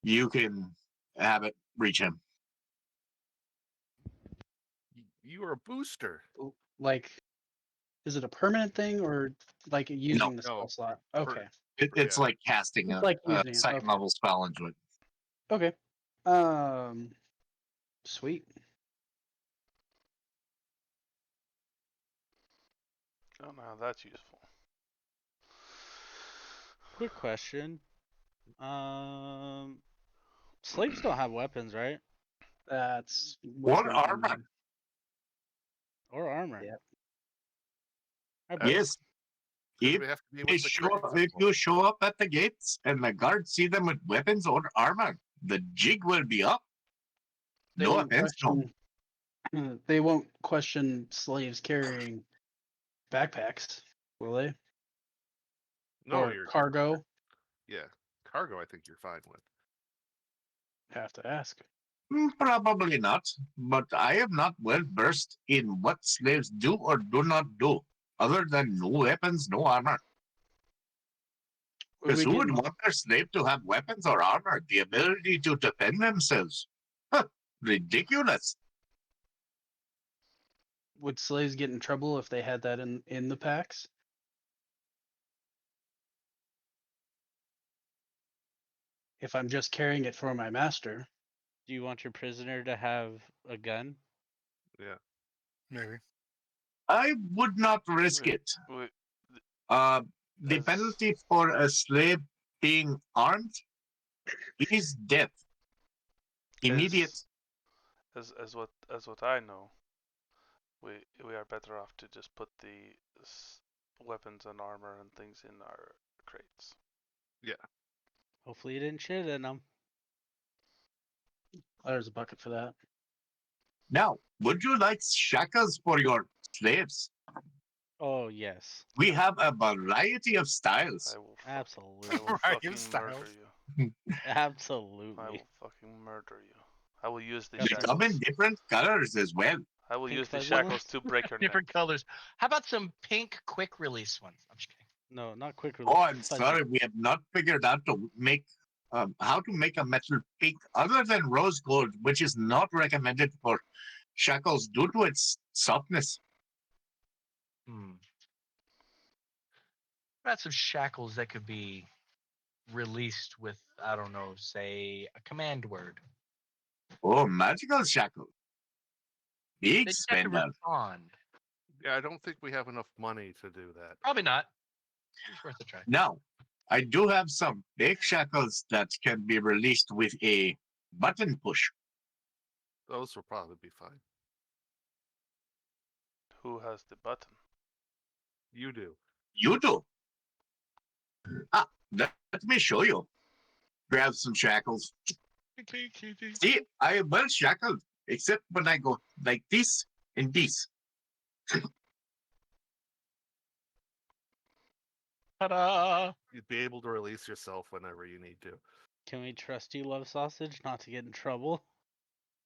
S2: you can have it reach him.
S1: You are a booster.
S6: Like, is it a permanent thing or like using the
S1: No.
S6: spell slot? Okay.
S2: It's like casting
S6: It's
S2: a,
S6: like
S2: a
S6: using it,
S2: 2nd
S6: okay.
S2: level spell into it.
S6: Okay. Sweet.
S4: Oh no, that's useful.
S7: Quick question. Slaves don't have weapons, right?
S6: That's
S2: What armor?
S7: Or armor.
S6: Yeah.
S2: Yes. If
S1: Have to be
S2: They
S1: with the
S2: show,
S1: correct
S2: if
S1: symbol.
S2: you show up at the gates and the guards see them with weapons or armor, the jig will be up.
S6: They
S2: No
S6: won't
S2: offense, no.
S6: question. They won't question slaves carrying backpacks, will they?
S1: No,
S6: Or
S1: you're
S6: cargo.
S1: Yeah, cargo. I think you're fine with.
S6: Have to ask.
S2: Probably not, but I am not well versed in what slaves do or do not do, other than no weapons, no armor.
S6: Would
S2: Because
S6: we
S2: who
S6: get
S2: would want their slave to have weapons or armor, the ability to defend themselves? Huh, ridiculous.
S6: would slaves get in trouble if they had that in the packs? If I'm just carrying it for my master,
S7: Do you want your prisoner to have a gun?
S1: Yeah.
S3: Maybe.
S2: I would not risk
S4: We-
S2: it.
S4: we-
S2: The
S4: As-
S2: penalty for a slave being armed is death. Immediate.
S4: as what I know, we are better off to just put the weapons and armor and things in our crates.
S7: Hopefully you didn't shit in them.
S6: there's a bucket for that.
S2: Now, would you like shackles for your slaves?
S7: Oh yes,
S2: We have a variety of styles.
S4: I will
S7: absolutely,
S4: I will
S3: Right,
S4: fucking
S3: styles.
S4: murder you. I
S7: absolutely.
S4: will fucking murder you. I will use the
S7: Got
S2: They
S7: that.
S2: come in
S4: shackles.
S2: different colors as well.
S4: I will
S7: Pink
S4: use the
S7: fuzzy
S4: shackles
S7: ones?
S4: to break your neck.
S5: Different colors. How about some pink quick release ones? I'm just kidding.
S7: No, not quick
S2: Oh,
S7: release.
S2: I'm
S7: fuzzy.
S2: sorry, we have not figured out to make how to make a metal pink other than rose gold, which is not recommended for shackles due to its softness.
S5: Hmm. What about some shackles that could be released with, I don't know, say a command word.
S2: Oh, magical shackle. Big
S5: They just have to
S2: spender.
S5: respond.
S1: Yeah, I don't think we have enough money to do that.
S5: Probably not. It's worth a try.
S2: Now, I do have some big shackles that can be released with a button push.
S1: Those will probably be fine.
S4: Who has the button?
S1: You do.
S2: You do. Let me show you. Grab some shackles. See, I am well shackled, except when I go like this and this.
S5: Ta-da!
S1: You'd be able to release yourself whenever you need to.
S7: Can we trust you, Love Sausage, not to get in trouble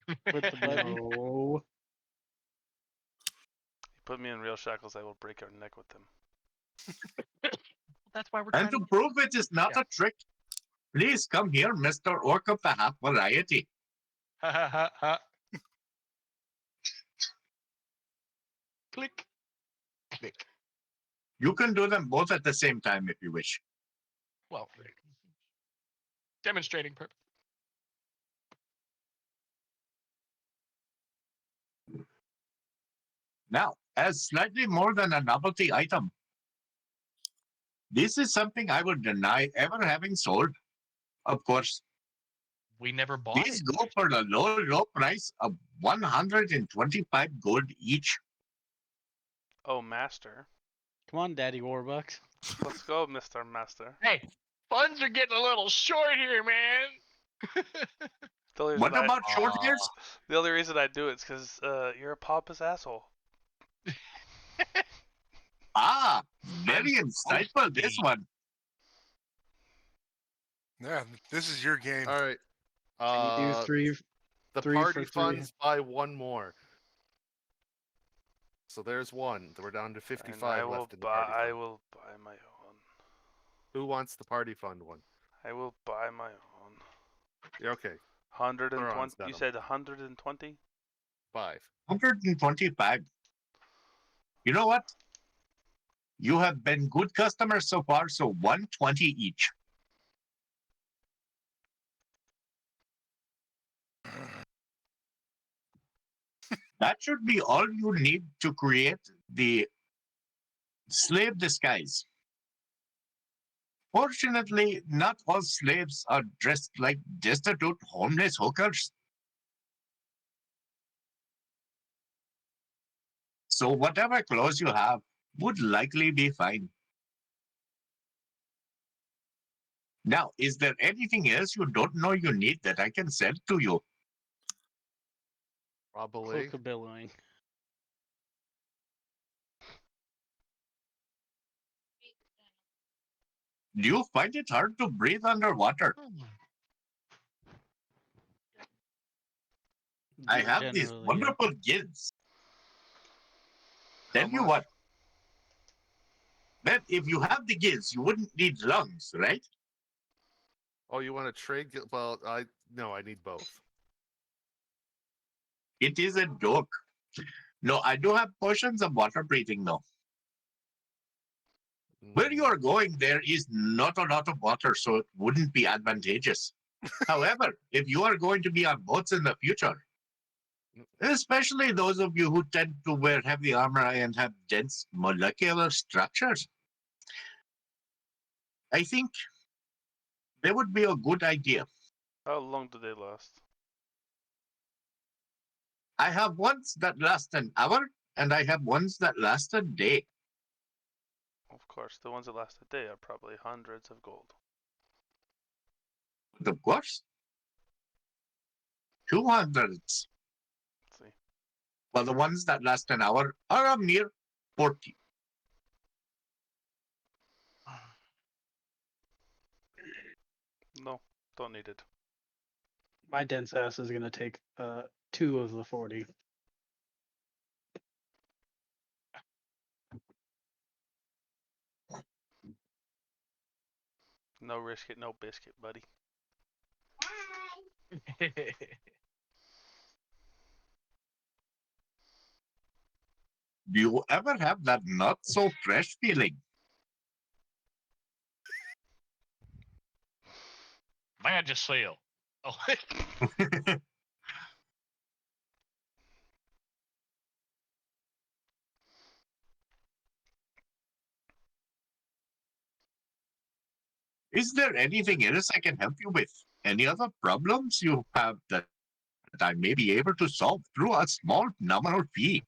S7: with the button?
S6: No.
S4: You put me in real shackles, I will break your neck with them.
S5: That's why we're
S2: And
S5: trying
S2: to prove it is not a trick, please come here, Mr. Orc of the Half Variety.
S5: Ha ha ha ha. Click. Click.
S2: You can do them both at the same time if you wish.
S5: Well, demonstrating purpose.
S2: Now, as slightly more than a novelty item, this is something I would deny ever having sold. Of course,
S5: We never bought
S2: these
S5: it.
S2: go for the low, low price of 125 gold each.
S4: Oh, Master.
S7: Come on, Daddy Warbucks.
S4: Let's go, Mr. Master.
S5: Hey, funds are getting a little short here, man.
S4: The only
S2: What
S4: reason
S2: about short
S5: Aw.
S2: hairs?
S4: the only reason I do it is because you're a pompous asshole.
S2: Ah, very
S5: I'm supposed to
S2: insightful, this
S5: be.
S2: one.
S3: Yeah, this is your game.
S1: All right.
S6: Can you do three?
S1: The
S6: three
S1: party
S6: for three?
S1: funds buy one more. So there's one. We're down to
S4: And
S1: 55 left in the party
S4: I
S1: fund.
S4: will buy my own.
S1: Who wants the party fund one?
S4: I will buy my own.
S1: Yeah, okay.
S4: 120.
S1: Theron's got
S4: You
S1: 'em.
S4: said 120?
S1: 5.
S2: 125. You know what? You have been good customers so far, so 120 each. That should be all you need to create the slave disguise. Fortunately, not all slaves are dressed like destitute homeless hookers. So whatever clothes you have would likely be fine. Now, is there anything else you don't know you need that I can sell to you?
S1: Probably.
S7: Cloak of billowing.
S2: Do you find it hard to breathe underwater?
S5: Hmm.
S2: I have these
S7: Generally,
S2: wonderful gills. Tell
S1: How
S2: you
S1: much?
S2: what, man, if you have the gills, you wouldn't need lungs, right?
S1: Oh, you want to trade? Well, no, I need both.
S2: It is a joke. No, I do have potions of water breathing though. Where you
S1: Mm,
S2: are going, there is not a lot of water, so it wouldn't be advantageous. However, if you are going to be on boats in the future, especially those of you who tend to wear heavy armor and have dense molecular structures, I think that would be a good idea.
S4: How long do they last?
S2: I have ones that last an hour, and I have ones that last a day.
S4: Of course, the ones that last a day are probably hundreds of gold.
S2: But of course, 200s.
S4: Let's see.
S2: While the ones that last an hour are a mere 40.
S4: No, don't need it.
S6: My dense ass is gonna take 2 of the 40.
S4: No risk it, no biscuit, buddy.
S2: Do you ever have that not so fresh feeling?
S5: Vagisil. Oh,
S2: Is there anything else I can help you with? Any other problems you have that I may be able to solve through a small nominal fee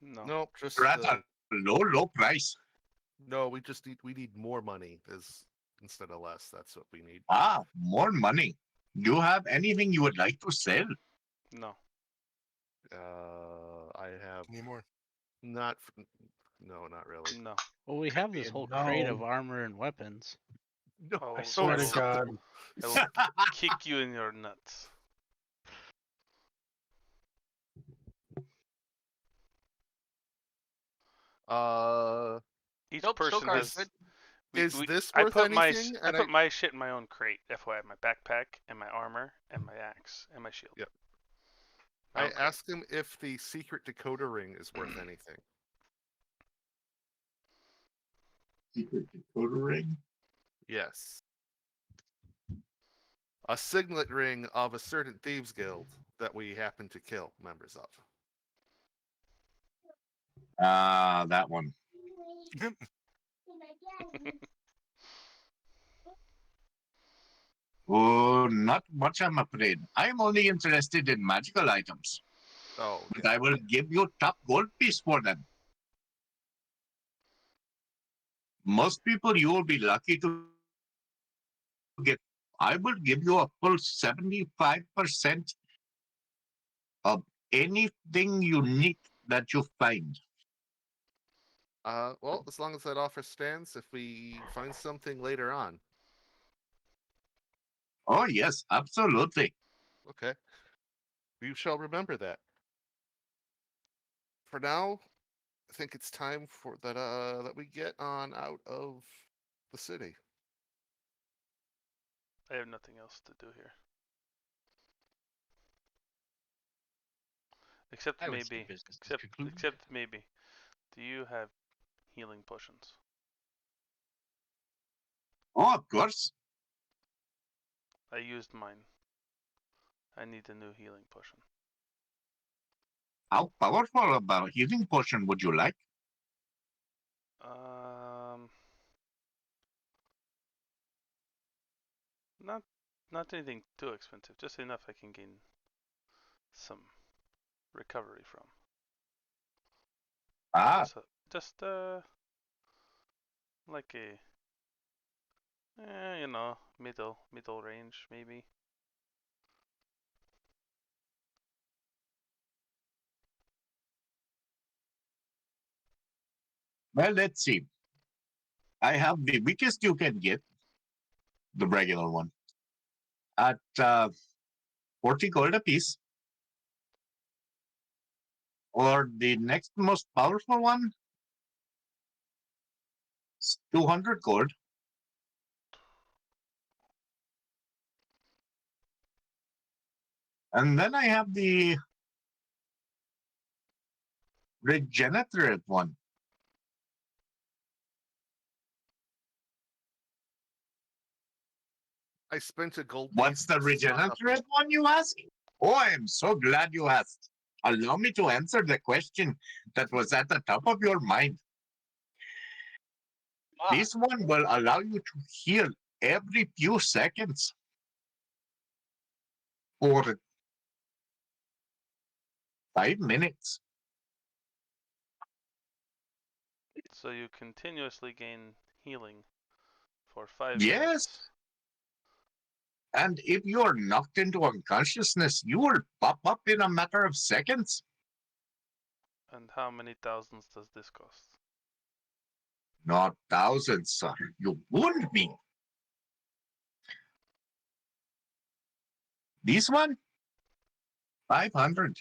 S4: No.
S1: nope, just
S2: or at a low price?
S1: no. We need more money instead of less. That's what we need.
S2: Ah, more money. Do you have anything you would like to sell?
S4: No.
S1: I have
S3: Need more.
S1: not. No, not really.
S4: No.
S7: well, we have this whole crate of
S6: No.
S7: armor and weapons.
S1: No,
S4: Oh,
S6: I
S1: so
S6: swear to
S1: acceptable.
S6: God.
S4: I will kick you in your nuts. Each
S5: nope,
S4: person
S5: Stokar
S4: has.
S5: good.
S1: Is this
S4: I
S1: worth
S4: put
S1: anything?
S4: I put my shit in my own crate. FYI, my backpack and my armor and my axe and my shield.
S1: Yep.
S4: My
S1: I
S4: own crate.
S1: asked him if the secret decoder ring is worth anything.
S2: Secret decoder ring?
S1: Yes. A signet ring of a certain thieves guild that we happen to kill members of.
S2: Ah, that one. Oh, not much, I'm afraid. I'm only interested in magical items.
S1: Oh,
S2: But
S1: yeah.
S2: I will give you top gold piece for them. Most people you will be lucky to get. I will give you a full 75% of anything unique that you find.
S1: Well, as long as that offer stands, if we find something later on.
S2: Oh, yes, absolutely.
S1: Okay. You shall remember that. For now, I think it's time for that we get on out of the city.
S4: I have nothing else to do here. Except
S5: I would say
S4: maybe.
S5: business is concluded.
S4: Except maybe. Do you have healing potions?
S2: Oh, of course.
S4: I used mine. I need a new healing potion.
S2: How powerful of a healing potion would you like?
S4: Not not anything too expensive. Just enough I can gain some recovery from.
S2: Ah,
S4: Just like a middle range maybe.
S2: well, let's see. I have the weakest you can get, the regular one, at 40 gold apiece. Or the next most powerful one, 200 gold. And then I have the regenerative one.
S1: I spent a gold.
S2: What's the regenerative one, you ask? Oh, I am so glad you asked. Allow me to answer the question that was at the top of your mind. This one will allow you to heal every few seconds for 5 minutes.
S4: So you continuously gain healing for 5
S2: Yes.
S4: minutes.
S2: And if you are knocked into unconsciousness, you will pop up in a matter of seconds.
S4: And how many thousands does this cost?
S2: Not thousands, sir. You wound me. This one? 500.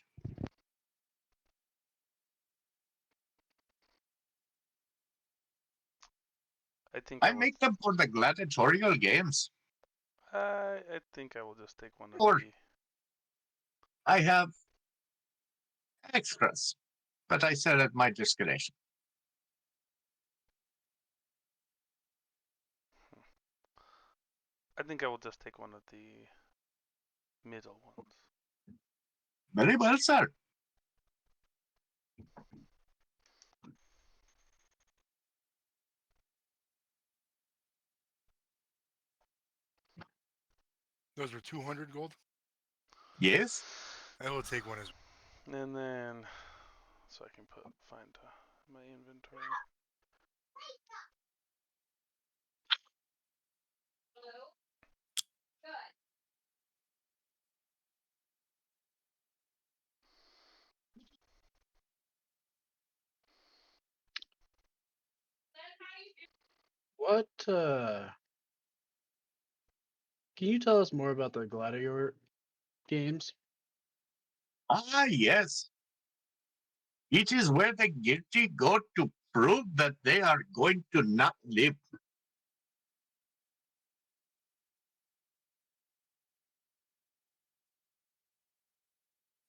S4: I think
S2: I make them for the gladiatorial games.
S4: I think I will just take one of
S2: Or-
S4: the.
S2: I have extras, but I sell at my discretion.
S4: I think I will just take one of the middle ones.
S2: Very well, sir.
S3: Those were 200 gold.
S2: Yes.
S3: I will take one as
S4: And then, so I can find my inventory.
S6: What can you tell us more about the Gladiator games?
S2: Ah, yes. It is where the guilty go to prove that they are going to not live.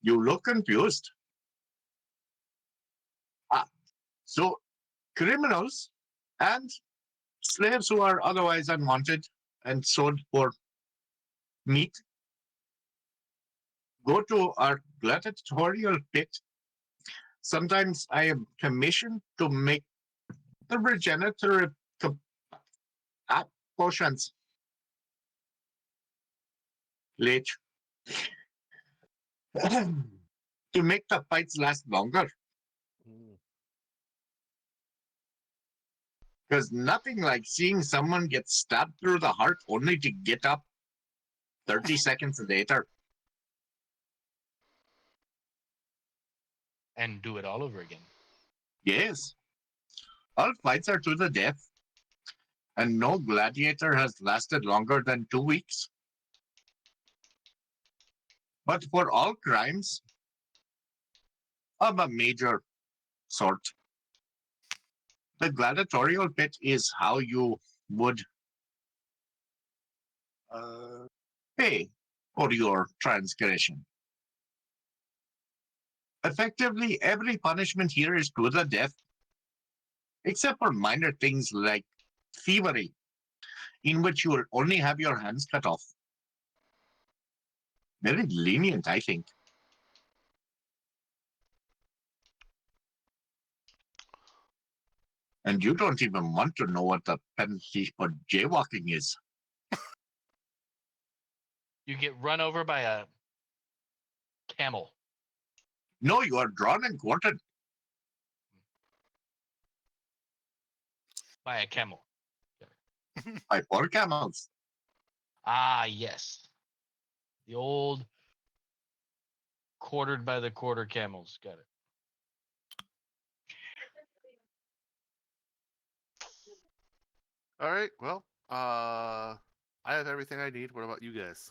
S2: You look confused. So criminals and slaves who are otherwise unwanted and sold for meat go to our gladiatorial pit. Sometimes I am commissioned to make the regenerative potions. Lich. To make the fights last longer. Because nothing like seeing someone get stabbed through the heart only to get up 30 seconds later.
S5: And do it all over again.
S2: Yes. All fights are to the death. And no gladiator has lasted longer than 2 weeks. But for all crimes of a major sort, the gladiatorial pit is how you would pay for your transgression. Effectively, every punishment here is to the death, except for minor things like thievery, in which you will only have your hands cut off. Very lenient, I think. And you don't even want to know what the penalty for jaywalking is.
S5: You get run over by a camel.
S2: No, you are drawn and quartered.
S5: By a camel.
S2: By 4 camels.
S5: Ah, yes. The old quartered by the quarter camels. Got it.
S1: All right. Well, I have everything I need. What about you guys?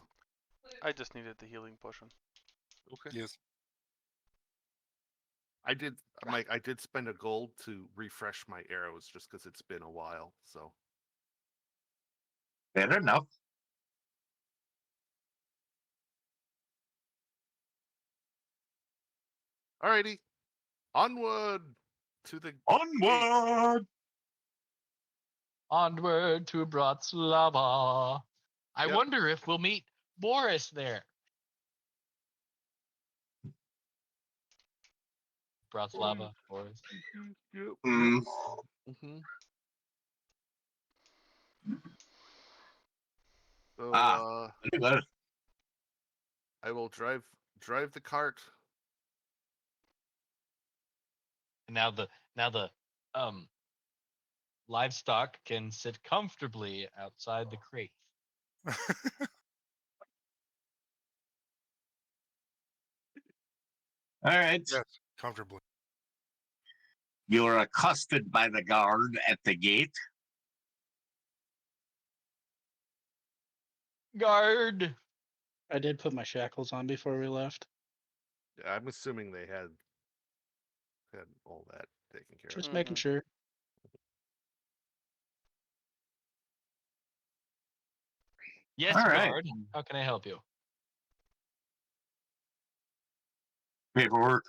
S4: I just needed the healing potion.
S1: Okay.
S3: Yes.
S1: I did, Mike. I did spend a gold to refresh my arrows just because it's been a while. So
S2: Fair enough.
S1: alrighty, onward to the gate.
S2: Onward!
S5: Onward to Bratislava. I
S1: Yep.
S5: wonder if we'll meet Boris there. Bratislava, Boris.
S2: Mm,
S1: Mm-hmm. So
S2: anyway,
S1: I will drive the cart.
S5: And now the livestock can sit comfortably outside the crate.
S2: all right.
S3: Yes, comfortably.
S2: You're accosted by the guard at the gate.
S5: Guard.
S6: I did put my shackles on before we left.
S1: Yeah, I'm assuming they had all that taken care
S6: Just
S1: of.
S6: making
S4: Mhm.
S6: sure.
S5: Yes,
S2: All right.
S5: guard. How can I help you?
S2: Paperwork.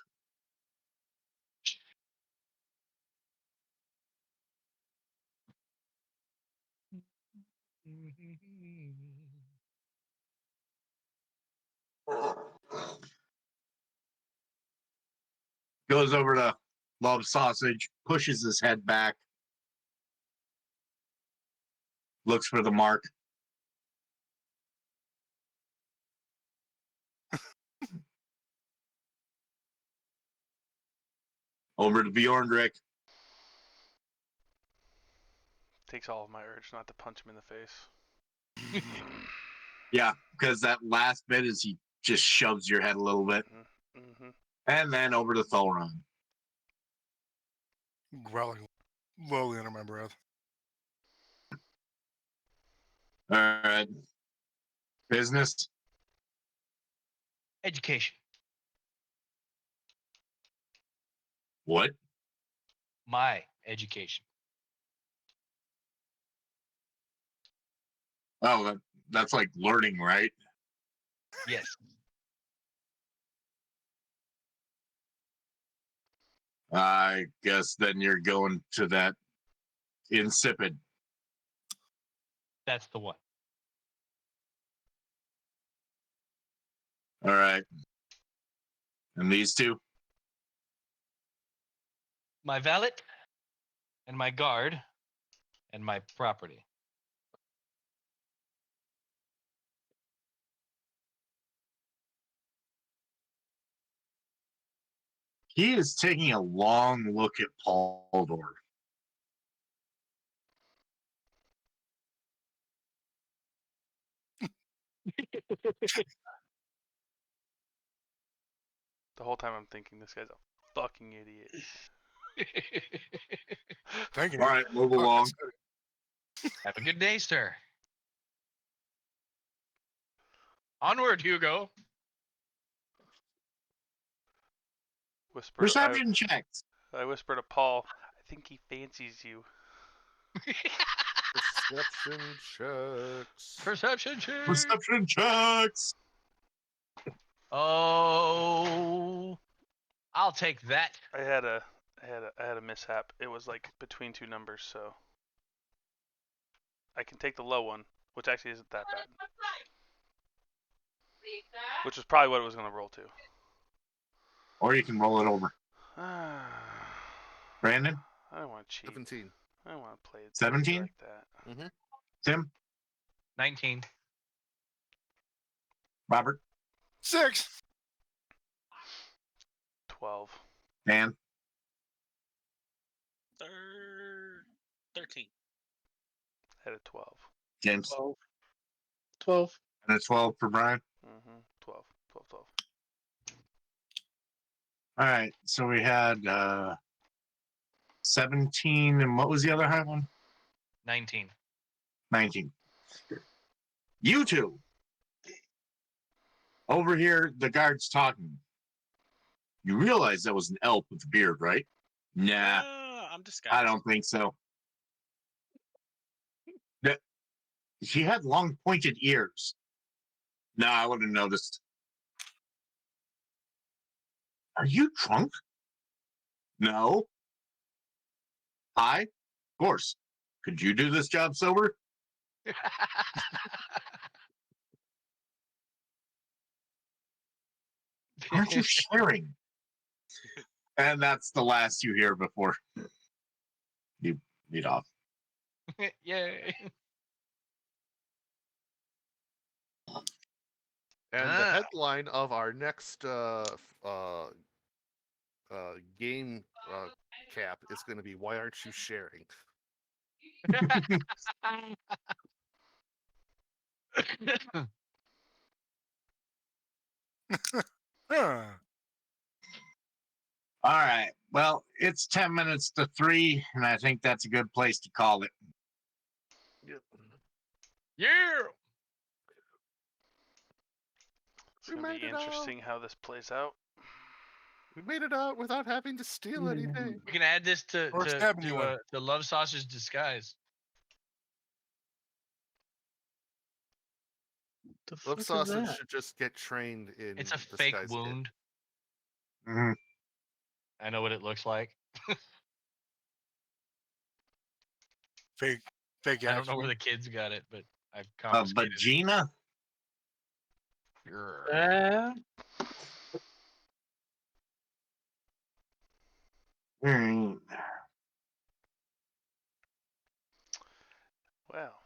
S2: Goes over to Love Sausage, pushes his head back, looks for the mark. Over to Bjorndrick.
S4: Takes all of my urge not to punch him in the face.
S2: Yeah, because that last bit is he just shoves your head a little bit.
S4: Mm-hmm.
S2: And then over to Thulron.
S3: Growling lowly under my breath.
S2: All right. Business.
S5: Education.
S2: What?
S5: My education.
S2: Oh, that's like learning, right?
S5: Yes.
S2: I guess then you're going to that insipid.
S5: That's the one.
S2: All right. And these two?
S5: My valet and my guard and my property.
S2: He is taking a long look at Paldor.
S4: The whole time I'm thinking this guy's a fucking idiot.
S3: Thank you.
S2: All right, move along.
S5: Have a good day, sir. Onward, Hugo.
S4: Whisper.
S2: Perception checks.
S4: I whisper to Paul. I think he fancies you.
S1: Perception checks.
S5: Perception check.
S2: Perception checks.
S5: Oh, I'll take that.
S4: I had a mishap. It was like between two numbers, so I can take the low one, which actually isn't that bad. Which is probably what it was gonna roll to.
S2: Or you can roll it over. Brandon?
S4: I don't want to cheat.
S1: 17.
S4: I don't want to play it
S2: 17?
S4: like that.
S2: Tim?
S5: 19.
S2: Robert?
S3: 6.
S4: 12.
S2: Dan?
S7: 13.
S4: I had a 12.
S2: James?
S6: 12. 12.
S2: And a 12 for Brian?
S4: 12. 12.
S2: All right. So we had 17. And what was the other high one?
S5: 19.
S2: 19. You two Over here, the guard's talking. You realize that was an elf with a beard, right? Nah,
S7: I'm disguised.
S2: I don't think so. That she had long pointed ears. Nah, I would have noticed. Are you drunk? No. Hi? Of course. Could you do this job sober? Aren't you sharing? And that's the last you hear before you meet off.
S5: Yay.
S1: And the headline of our next game cap is going to be "Why aren't you sharing?"
S3: Huh.
S2: All right. Well, it's 10 minutes to 3, and I think that's a good place to call it.
S1: Yep.
S5: Yeah.
S4: It's gonna
S1: made
S4: be
S1: it out.
S4: interesting how this plays out.
S1: We made it out without having to steal anything.
S5: We can add this to
S3: Or stab anyone.
S5: to Love Sausage Disguise.
S6: The
S1: Love
S6: fuck is
S1: Sausage
S6: that?
S1: should just get trained in.
S5: It's a fake
S1: disguise kit.
S5: wound.
S2: Mhm.
S5: I know what it looks like.
S3: Fake
S5: I don't know
S3: action.
S5: where the kids got it, but I've
S2: But
S5: confiscated it.
S2: Gina,
S5: Grr.
S4: Well,